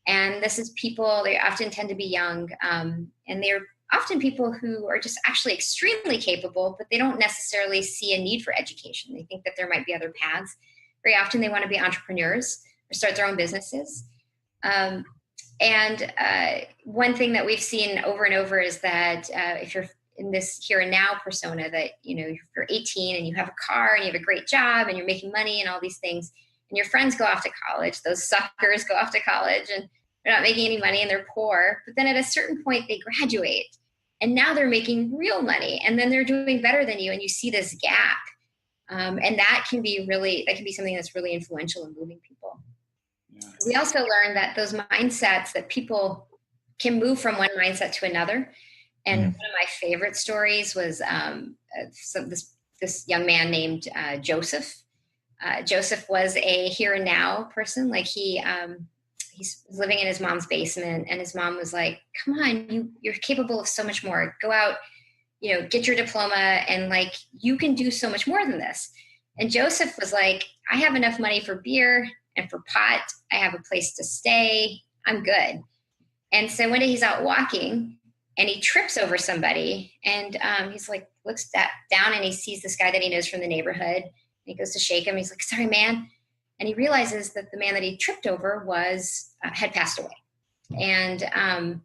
And this is people, they often tend to be young, and they're often people who are just actually extremely capable, but they don't necessarily see a need for education. They think that there might be other paths. Very often they want to be entrepreneurs or start their own businesses. And one thing that we've seen over and over is that if you're in this here and now persona, that, if you're 18 and you have a car and you have a great job and you're making money and all these things, and your friends go off to college, those suckers go off to college and they're not making any money and they're poor. But then at a certain point they graduate and now they're making real money and then they're doing better than you, and you see this gap. And that can be something that's really influential in moving people. Yeah. We also learned that those mindsets, that people can move from one mindset to another. And one of my favorite stories was this young man named Joseph. Joseph was a here and now person. Like he's living in his mom's basement, and his mom was like, come on, you're capable of so much more. Go out, get your diploma, and like, you can do so much more than this. And Joseph was like, I have enough money for beer and for pot. I have a place to stay. I'm good. And so one day he's out walking and he trips over somebody, and he's like, looks down and he sees this guy that he knows from the neighborhood. He goes to shake him. He's like, sorry, man. And he realizes that the man that he tripped over had passed away. And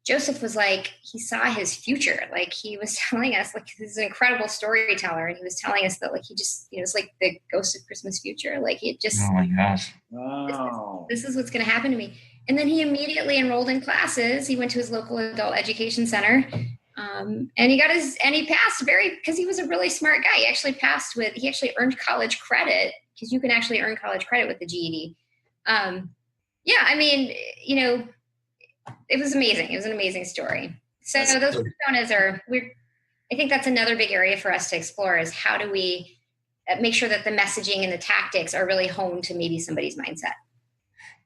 Joseph was like, he saw his future. Like, he was telling us, like, he's an incredible storyteller. And he was telling us that, like, he just, it's like the ghost of Christmas future. Like, he just, oh my gosh, this is what's going to happen to me. And then he immediately enrolled in classes. He went to his local adult education center. And he passed because he was a really smart guy. He actually earned college credit, because you can actually earn college credit with the GED. It was amazing. It was an amazing story. So those personas I think that's another big area for us to explore, is how do we make sure that the messaging and the tactics are really honed to maybe somebody's mindset.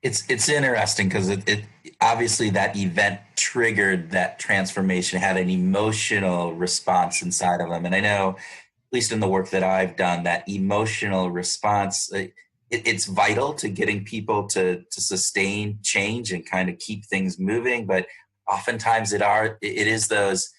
It's interesting because it obviously that event triggered that transformation, had an emotional response inside of them. And I know, at least in the work that I've done, that emotional response, it's vital to getting people to sustain change and kind of keep things moving. But oftentimes it is those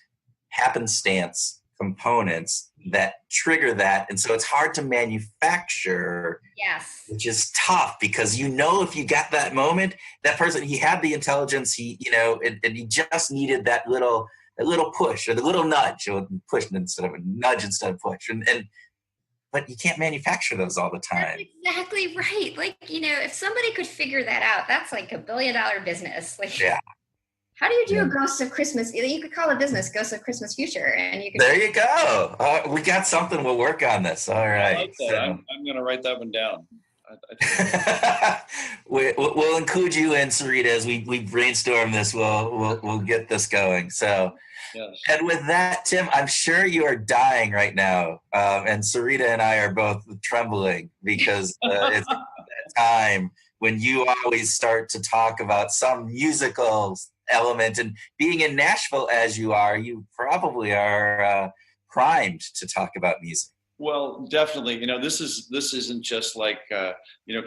happenstance components that trigger that. And so it's hard to manufacture. Yes. Which is tough, because if you got that moment, that person, he had the intelligence, and he just needed that little push, or the little nudge, or push instead of a nudge instead of push. But you can't manufacture those all the time. That's exactly right. Like, if somebody could figure that out, that's like $1 billion business. Like, yeah. How do you do a Ghost of Christmas? You could call a business Ghost of Christmas Future, and you could. There you go. We got something. We'll work on this. All right. I like that. So, I'm going to write that one down. We'll include you in, Sarita, as we brainstorm this. We'll get this going. So, yes. And with that, Tim, I'm sure you are dying right now, and Sarita and I are both trembling, because it's that time when you always start to talk about some musical element, and being in Nashville as you are, you probably are primed to talk about music. Well, definitely. This isn't just like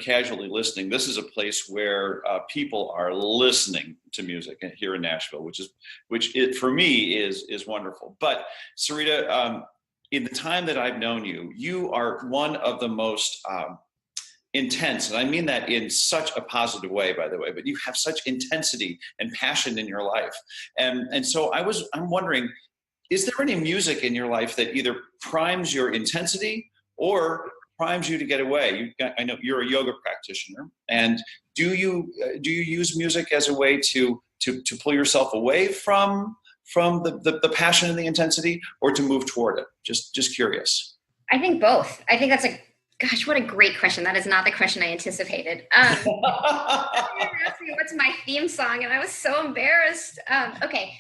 casually listening. This is a place where people are listening to music here in Nashville, which for me is wonderful. But Sarita, in the time that I've known you, you are one of the most intense, and I mean that in such a positive way, by the way. But you have such intensity and passion in your life, and so I'm wondering, is there any music in your life that either primes your intensity or primes you to get away? I know you're a yoga practitioner, and do you use music as a way to pull yourself away from the passion and the intensity, or to move toward it? Just curious. I think both. I think that's gosh, what a great question. That is not the question I anticipated. You asked me what's my theme song, and I was so embarrassed. Okay.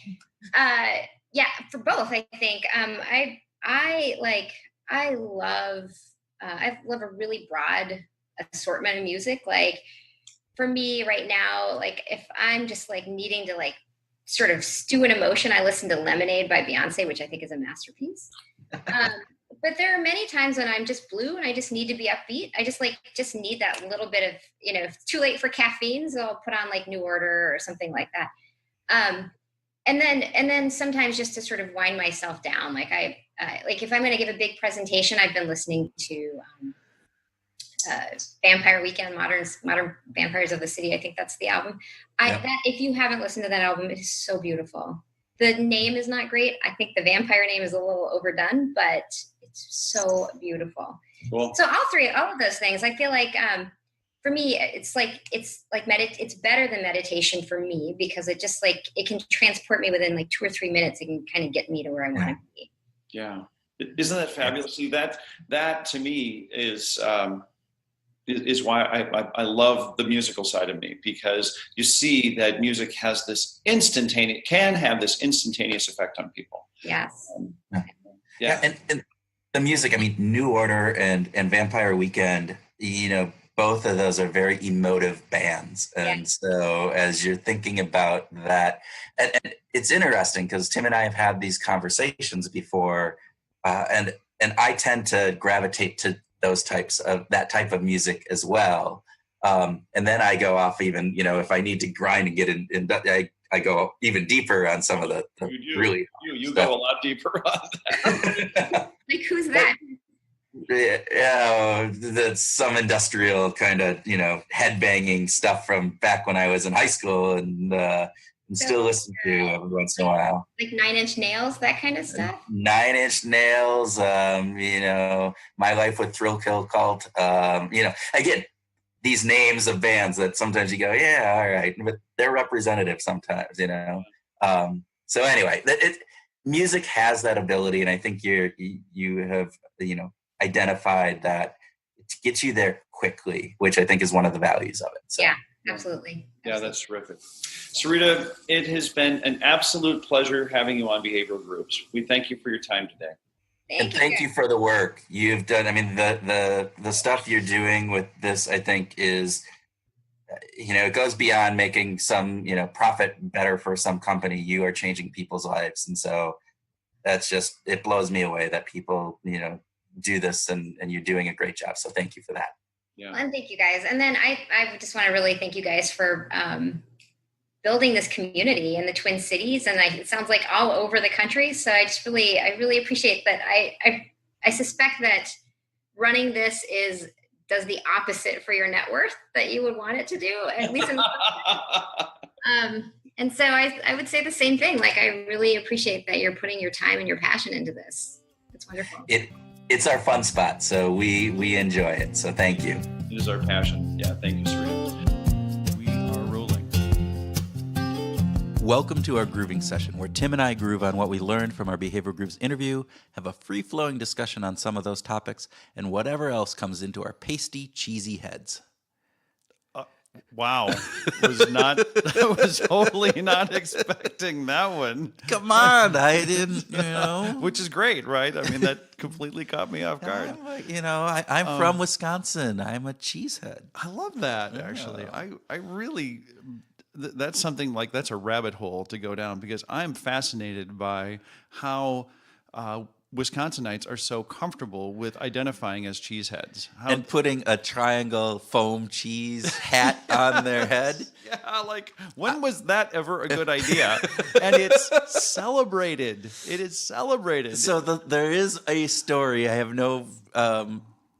Yeah, for both, I think. I love a really broad assortment of music. Like for me right now, like if I'm just like needing to like sort of stew an emotion, I listen to Lemonade by Beyonce, which I think is a masterpiece. But there are many times when I'm just blue and I just need to be upbeat. I just need that little bit of, if it's too late for caffeine, so I'll put on like New Order or something like that. And then sometimes just to sort of wind myself down, like like if I'm going to give a big presentation, I've been listening to Vampire Weekend, Modern Vampires of the City. I think that's the album. That if you haven't listened to that album, it is so beautiful. The name is not great. I think the vampire name is a little overdone, but it's so beautiful. Cool. So all of those things, I feel like for me, it's better than meditation for me, because it just like, it can transport me within like 2 or 3 minutes. It can kind of get me to where I want to be. Yeah. Isn't that fabulous? See, that to me is why I love the musical side of me, because you see that music has this can have this instantaneous effect on people. Yes. Yeah. And the music, I mean, New Order and Vampire Weekend, both of those are very emotive bands. And so as you're thinking about that, and it's interesting because Tim and I have had these conversations before, and I tend to gravitate to that type of music as well. And then I go off even, if I need to grind and get in, I go even deeper on some of the really you go a lot deeper on that. Like who's that? Yeah, that's some industrial kind of, headbanging stuff from back when I was in high school, and still listen to every once in a while. Like 9 Inch Nails, that kind of stuff? 9 Inch Nails, My Life with Thrill Kill Cult, again, these names of bands that sometimes you go, yeah, all right, but they're representative sometimes, So anyway, music has that ability, and I think you have, identified that to get you there quickly, which I think is one of the values of it. So. Yeah, absolutely. Yeah, that's terrific. Sarita, it has been an absolute pleasure having you on Behavioral Groups. We thank you for your time today. Thank you for the work you've done. I mean, the stuff you're doing with this, I think, is, it goes beyond making some, profit better for some company. You are changing people's lives. And so that's just, it blows me away that people, do this, and you're doing a great job. So thank you for that. Yeah. Well, and thank you guys. And then I just want to really thank you guys for building this community in the Twin Cities, and it sounds like all over the country. So I really appreciate that. I suspect that running this does the opposite for your net worth that you would want it to do, at least in and so I would say the same thing. Like, I really appreciate that you're putting your time and your passion into this. It's wonderful. It's our fun spot, so we enjoy it. So thank you. It is our passion. Yeah, thank you, Sarita. We are rolling. Welcome to our grooving session, where Tim and I groove on what we learned from our Behavioral Groups interview, have a free-flowing discussion on some of those topics, and whatever else comes into our pasty, cheesy heads. Wow. I was totally not expecting that one. Come on, I didn't, Which is great, right? I mean, that completely caught me off guard. I'm from Wisconsin. I'm a cheesehead. I love that, actually. I really, that's something that's a rabbit hole to go down, because I'm fascinated by how Wisconsinites are so comfortable with identifying as cheeseheads. And putting a triangle foam cheese hat on their head. Yeah, like when was that ever a good idea? And it's celebrated. It is celebrated. So there is a story. I have no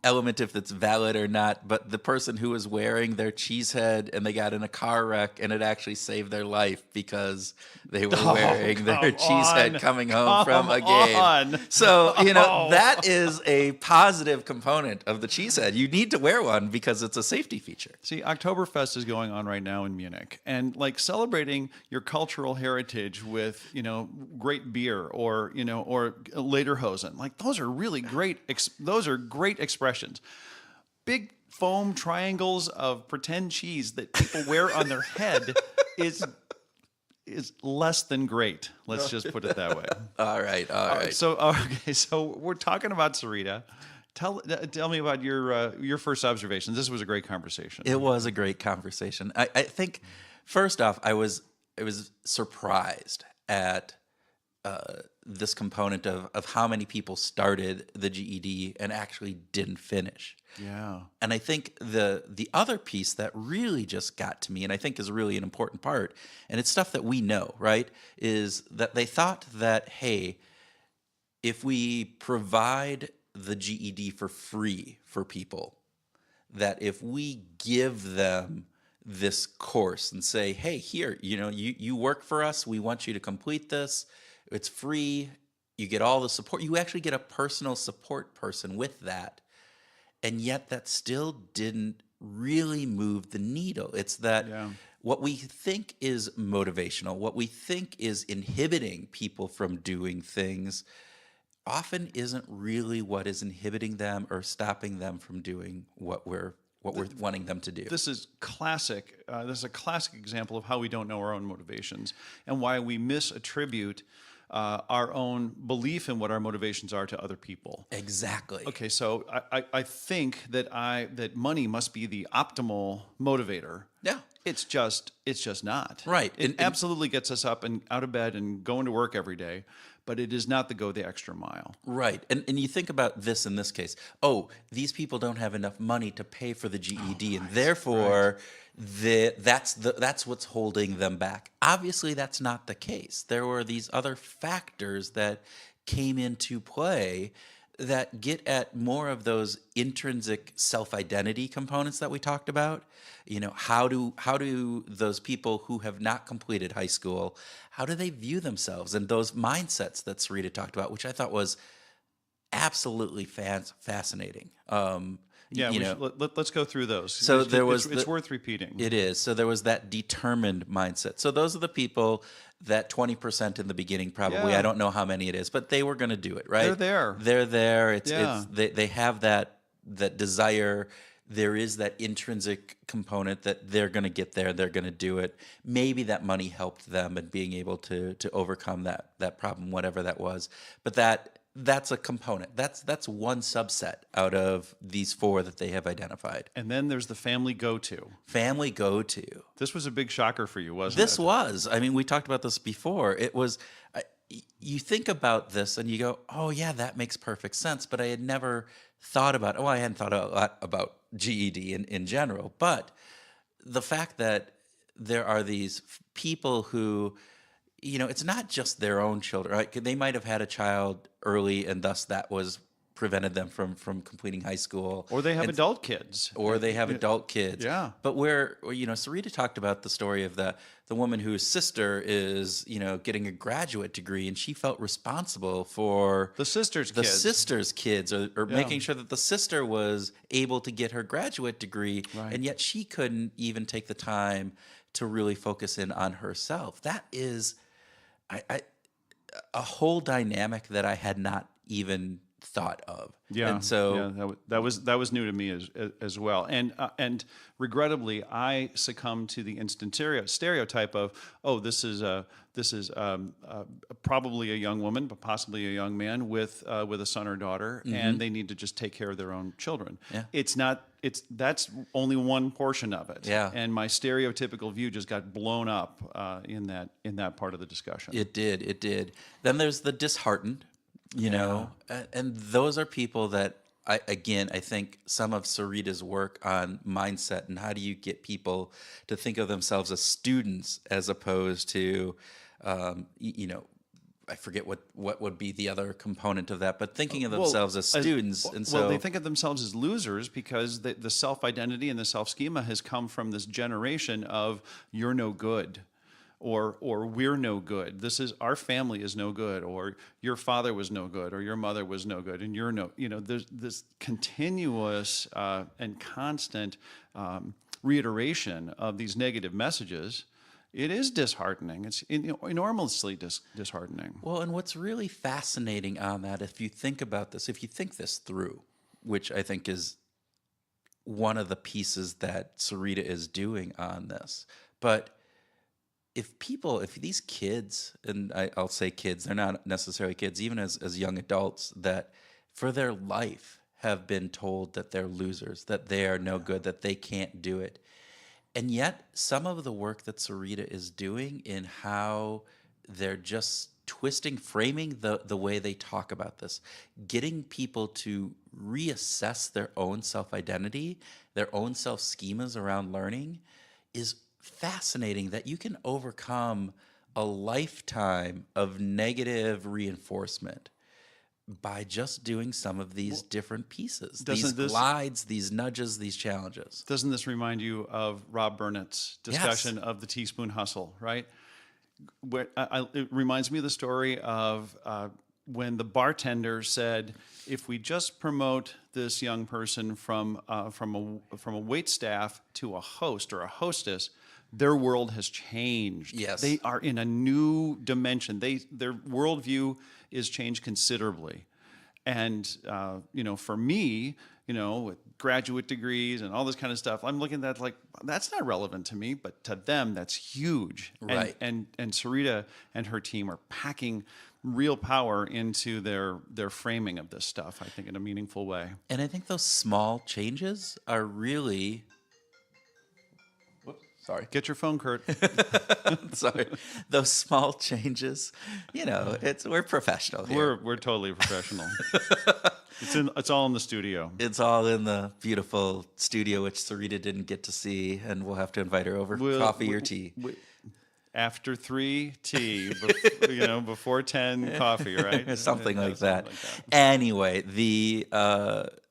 element if it's valid or not, but the person who was wearing their cheese head and they got in a car wreck and it actually saved their life because they were wearing their cheese head coming home from a game. So, that is a positive component of the cheese head. You need to wear one because it's a safety feature. See, Oktoberfest is going on right now in Munich, and like celebrating your cultural heritage with, great beer or lederhosen, like those are really great. Those are great expressions. Big foam triangles of pretend cheese that people wear on their head is less than great. Let's just put it that way. All right. So we're talking about Sarita. Tell me about your first observations. This was a great conversation. It was a great conversation. I think first off, I was surprised at this component of how many people started the GED and actually didn't finish. Yeah. And I think the other piece that really just got to me, and I think is really an important part, and it's stuff that we know, right, is that they thought that, hey, if we provide the GED for free for people, that if we give them this course and say, hey, here, you work for us, we want you to complete this, it's free, you get all the support, you actually get a personal support person with that. And yet that still didn't really move the needle. It's that what we think is motivational, what we think is inhibiting people from doing things often isn't really what is inhibiting them or stopping them from doing what we're wanting them to do. This is classic. This is a classic example of how we don't know our own motivations and why we misattribute our own belief in what our motivations are to other people. Exactly. Okay, so I think that money must be the optimal motivator. Yeah. It's just not. Right. It absolutely gets us up and out of bed and going to work every day, but it is not go the extra mile. Right. And you think about this in this case. Oh, these people don't have enough money to pay for the GED, and therefore that's what's holding them back. Obviously, that's not the case. There were these other factors that came into play that get at more of those intrinsic self-identity components that we talked about. How do those people who have not completed high school, how do they view themselves? And those mindsets that Sarita talked about, which I thought was absolutely fascinating. Let's go through those. So it's worth repeating. It is. So there was that determined mindset. So those are the people that 20% in the beginning, probably. Yeah. I don't know how many it is, but they were going to do it, right? They're there. They have that desire. There is that intrinsic component that they're going to get there. They're going to do it. Maybe that money helped them in being able to overcome that problem, whatever that was. But that's a component. That's one subset out of these four that they have identified. And then there's the family go-to. Family go-to. This was a big shocker for you, wasn't it? This was. I mean, we talked about this before. It was. You think about this and you go, oh yeah, that makes perfect sense. But I had never thought about. I hadn't thought a lot about GED in general. But the fact that there are these people who, it's not just their own children, right? They might have had a child early and thus that was prevented them from completing high school. Or they have adult kids. Or they have adult kids. Yeah. But where Sarita talked about the story of the woman whose sister is, getting a graduate degree and she felt responsible for the sister's kids or making sure that the sister was able to get her graduate degree. Right. And yet she couldn't even take the time to really focus in on herself. That is a whole dynamic that I had not even thought of. Yeah. And so that was new to me as well. And regrettably, I succumbed to the instant stereotype of, this is probably a young woman, but possibly a young man with a son or daughter, and they need to just take care of their own children. Yeah. It's not. That's only one portion of it. Yeah. And my stereotypical view just got blown up in that part of the discussion. It did. Then there's the disheartened. you know, and those are people that I think some of Sarita's work on mindset and how do you get people to think of themselves as students as opposed to, you know, I forget what would be the other component of that, but thinking of themselves as students. And so, well, they think of themselves as losers because the self-identity and the self-schema has come from this generation of you're no good. Or we're no good. This is our family is no good, or your father was no good, or your mother was no good, and you're no. You know, there's this continuous and constant reiteration of these negative messages. It is disheartening. It's enormously disheartening. well, and what's really fascinating on that, if you think about this, if you think this through, which I think is one of the pieces that Sarita is doing on this, but if these kids, and I'll say kids, they're not necessarily kids, even as young adults, that for their life have been told that they're losers, that they are no good, that they can't do it. And yet some of the work that Sarita is doing in how they're just framing the way they talk about this, getting people to reassess their own self-identity, their own self-schemas around learning is fascinating, that you can overcome a lifetime of negative reinforcement by just doing some of these different pieces, these glides, these nudges, these challenges. Doesn't this remind you of Rob Burnett's discussion of the teaspoon hustle, right? It reminds me of the story of when the bartender said, if we just promote this young person from a wait staff to a host or a hostess, their world has changed. Yes. They are in a new dimension. Their worldview is changed considerably. And, for me, with graduate degrees and all this kind of stuff, I'm looking at that like, that's not relevant to me, but to them, that's huge. Right. And Sarita and her team are packing real power into their framing of this stuff, I think, in a meaningful way. And I think those small changes are really... Sorry. Get your phone, Kurt. Sorry. Those small changes, we're professional here. We're totally professional. It's all in the studio. It's all in the beautiful studio, which Sarita didn't get to see, and we'll have to invite her over for coffee or tea. After 3, tea. Before 10, coffee, right? Something like that. Anyway,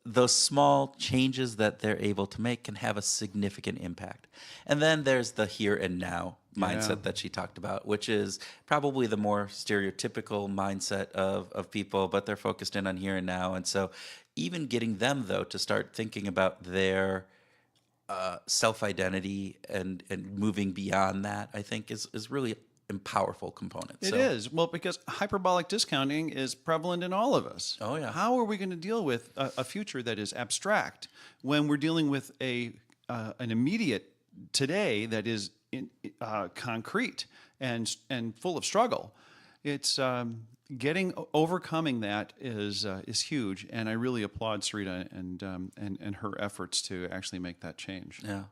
those small changes that they're able to make can have a significant impact. And then there's the here and now mindset that she talked about, which is probably the more stereotypical mindset of people, but they're focused in on here and now. And so even getting them, though, to start thinking about their self-identity and moving beyond that, I think is really a powerful component. It is. Well, because hyperbolic discounting is prevalent in all of us. Oh, yeah. How are we going to deal with a future that is abstract when we're dealing with an immediate today that is concrete and full of struggle? It's overcoming that is huge, and I really applaud Sarita and her efforts to actually make that change. Yeah.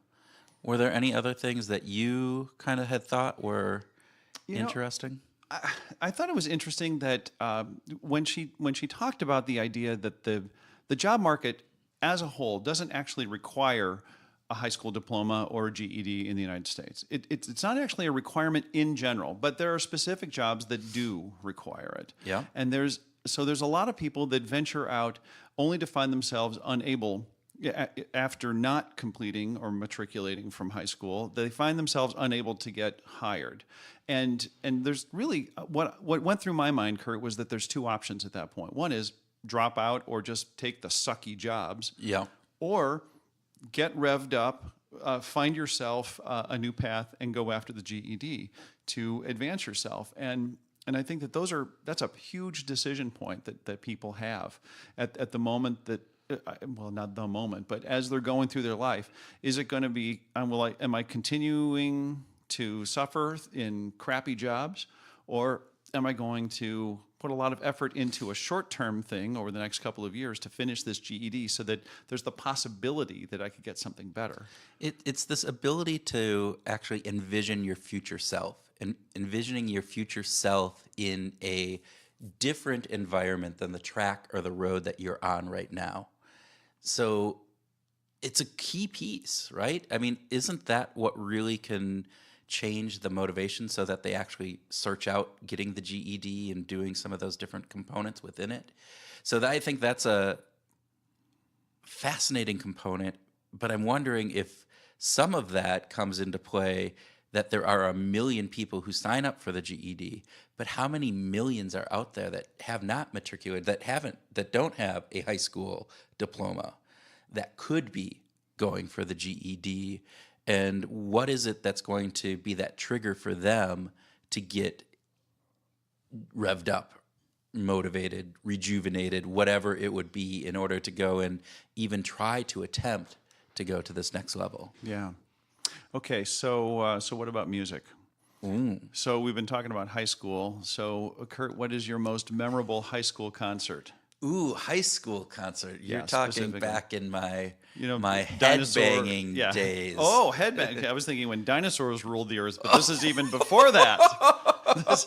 Were there any other things that you kind of had thought were interesting? I thought it was interesting that when she talked about the idea that the job market as a whole doesn't actually require a high school diploma or a GED in the United States. It's not actually a requirement in general, but there are specific jobs that do require it. Yeah. And there's a lot of people that venture out only to find themselves unable, after not completing or matriculating from high school, they find themselves unable to get hired. And there's really, what went through my mind, Kurt, was that there's 2 options at that point. One is drop out or just take the sucky jobs. Yeah. Or get revved up, find yourself a new path, and go after the GED to advance yourself. And I think that that's a huge decision point that people have at the moment that, well, not the moment, but as they're going through their life. Is it going to be, am I continuing to suffer in crappy jobs, or am I going to put a lot of effort into a short-term thing over the next couple of years to finish this GED so that there's the possibility that I could get something better? It's this ability to actually envision your future self, and envisioning your future self in a different environment than the track or the road that you're on right now. So it's a key piece, right? I mean, isn't that what really can change the motivation so that they actually search out getting the GED and doing some of those different components within it? So I think that's a fascinating component, but I'm wondering if some of that comes into play, that there are 1 million people who sign up for the GED, but how many millions are out there that have not matriculated, that don't have a high school diploma, that could be going for the GED? And what is it that's going to be that trigger for them to get revved up, motivated, rejuvenated, whatever it would be, in order to go and even try to attempt to go to this next level? Yeah. Okay, so what about music? So we've been talking about high school. So Kurt, what is your most memorable high school concert? Ooh, high school concert. You're Yeah, talking specifically. back in my Dinosaur- headbanging days. Oh, headbang. I was thinking when dinosaurs ruled the earth, but this is even before that. This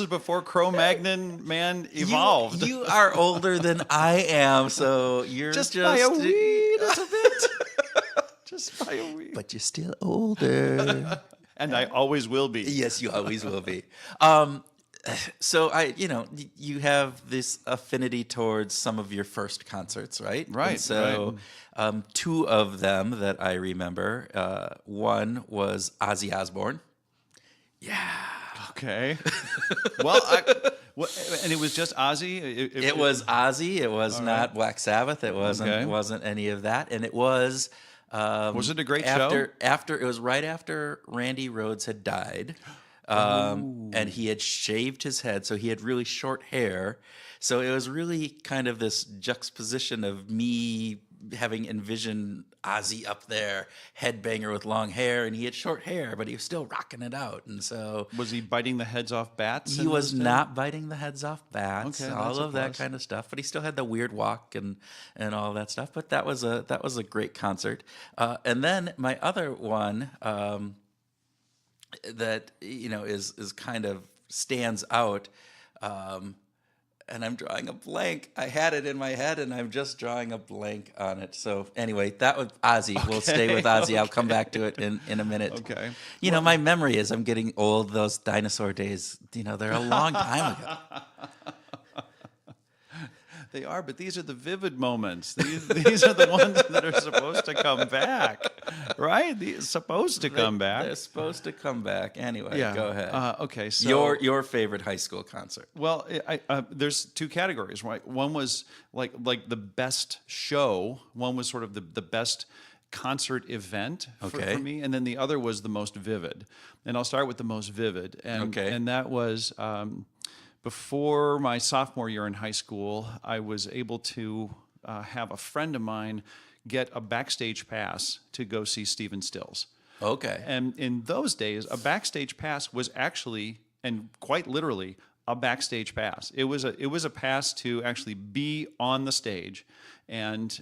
is before Cro-Magnon man evolved. You are older than I am, so you're just by a wee little bit. Just by a wee. But you're still older. And I always will be. Yes, you always will be. So you have this affinity towards some of your first concerts, right? Right. And so, two of them that I remember. One was Ozzy Osbourne. Yeah. Okay. Well, and it was just Ozzy. It was Ozzy. It was not Black Sabbath. It wasn't any of that. And it was. Was it a great show? show? It was right after Randy Rhoads had died. And he had shaved his head, so he had really short hair. So it was really kind of this juxtaposition of me having envisioned Ozzy up there, headbanger with long hair, and he had short hair, but he was still rocking it out. And so, was he biting the heads off bats? He was not biting the heads off bats, Okay, all that's a of that plus. kind of stuff. But he still had the weird walk and all that stuff. But that was a great concert. And then my other one. That is kind of stands out, and I'm drawing a blank. I had it in my head, and I'm just drawing a blank on it. So anyway, that was Ozzy. Okay. We'll stay with Ozzy. I'll come back to it in a minute. Okay. My memory is I'm getting old. Those dinosaur days, they're a long time ago. They are, but these are the vivid moments. These are the ones that are supposed to come back, right? These supposed to come back. They're supposed to come back. Anyway, Yeah. Go ahead. Okay, so your favorite high school concert? Well, there's two categories, right? One was like the best show. One was sort of the best concert event for me, and then the other was the most vivid. And I'll start with the most vivid, and that was. Before my sophomore year in high school, I was able to have a friend of mine get a backstage pass to go see Stephen Stills. Okay. And in those days, a backstage pass was actually, and quite literally, a backstage pass. It was a pass to actually be on the stage, and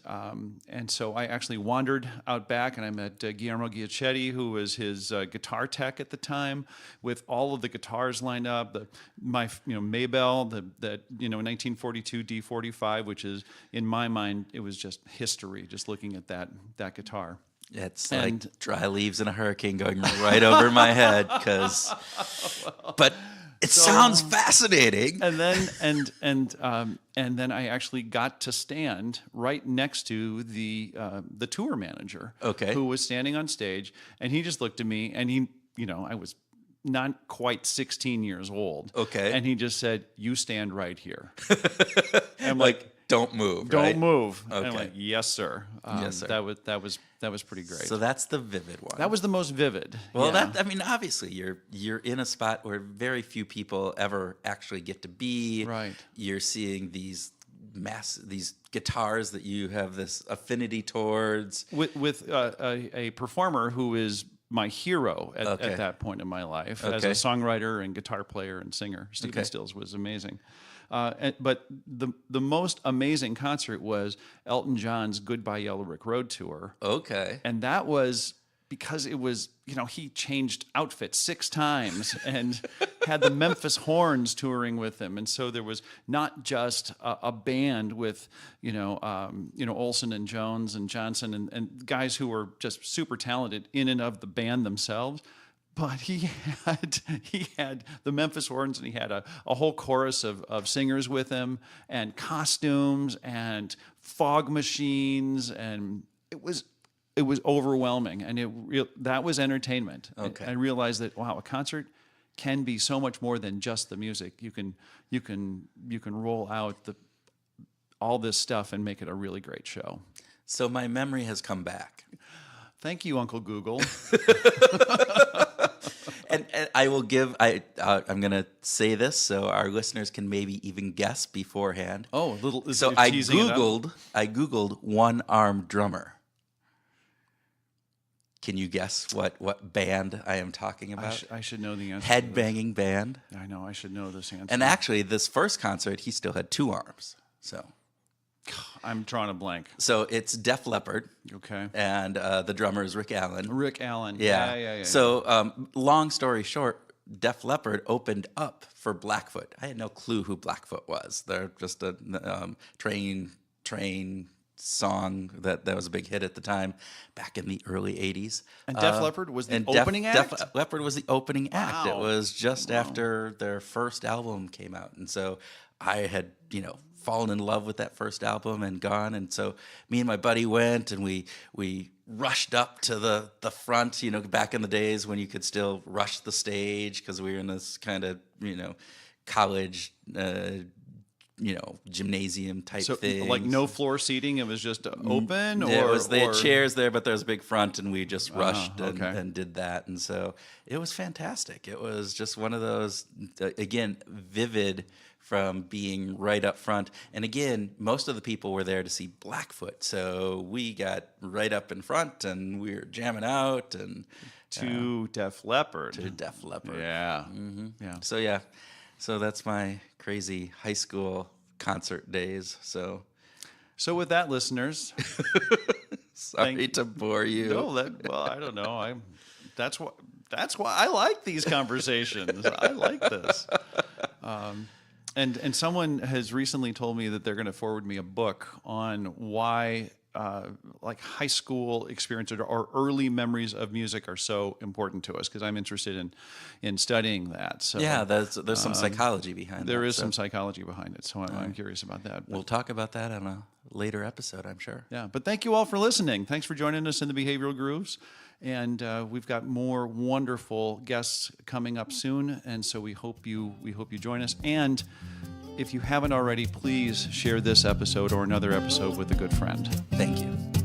so I actually wandered out back, and I met Guillermo Giachetti, who was his guitar tech at the time, with all of the guitars lined up. My Maybell, the 1942 D45, which is in my mind it was just history. Just looking at that guitar. It's like dry leaves in a hurricane going right over my head, but. It sounds fascinating. And then I actually got to stand right next to the tour manager, who was standing on stage, and he just looked at me, and I was not quite 16 years old. Okay. And he just said, "You stand right here." And I'm like, don't move. Don't right? move. Okay. And I'm like, yes, sir. Yes, sir. That was pretty great. So that's the vivid one. That was the most vivid. Well, yeah. Obviously, you're in a spot where very few people ever actually get to be. Right. You're seeing these guitars that you have this affinity towards. With a performer who is my hero at that point in my life as a songwriter and guitar player and singer. Stephen Stills was amazing. But the most amazing concert was Elton John's Goodbye Yellow Brick Road tour. Okay. And that was because it was, he changed outfits 6 times and had the Memphis Horns touring with him. And so there was not just a band with, Olson and Jones and Johnson and guys who were just super talented in and of the band themselves. But he had the Memphis Horns, and he had a whole chorus of singers with him, and costumes and fog machines, and it was overwhelming, and that was entertainment. Okay. I realized that, wow, a concert can be so much more than just the music. You can roll out all this stuff and make it a really great show. So my memory has come back. Thank you, Uncle Google. And I will give. I'm going to say this so our listeners can maybe even guess beforehand. Oh, a little. So I googled one-armed drummer. Can you guess what band I am talking about? I should know the answer. Headbanging band. I know. I should know this answer. And actually, this first concert, he still had 2 arms. So I'm drawing a blank. So it's Def Leppard. Okay. And the drummer is Rick Allen. Rick Allen. Yeah. So long story short, Def Leppard opened up for Blackfoot. I had no clue who Blackfoot was. They're just a train song that was a big hit at the time back in the early 80s. And Def Leppard was the opening act? Def Leppard was the opening act. It Wow. was just after their first album came out. And so I had, fallen in love with that first album and gone. And so me and my buddy went, and we rushed up to the front, back in the days when you could still rush the stage because we were in this kind of, college gymnasium type thing. Like no floor seating, it was just open? They had chairs there, but there was a big front, and we just rushed okay. and did that. And so it was fantastic. It was just one of those, again, vivid from being right up front. And again, most of the people were there to see Blackfoot. So we got right up in front, and we were jamming out. And to Def Leppard. Yeah. Mm-hmm. Yeah. So that's my crazy high school concert days. So with that, listeners, sorry to bore you. No, I don't know. That's why I like these conversations. I like this. And someone has recently told me that they're going to forward me a book on why like high school experience or early memories of music are so important to us, because I'm interested in studying that. So yeah, there's some psychology behind that. There is some psychology behind it, so I'm curious about that. We'll talk about that on a later episode, I'm sure. Yeah, but thank you all for listening. Thanks for joining us in the Behavioral Grooves. And we've got more wonderful guests coming up soon, and so we hope you join us. And if you haven't already, please share this episode or another episode with a good friend. Thank you.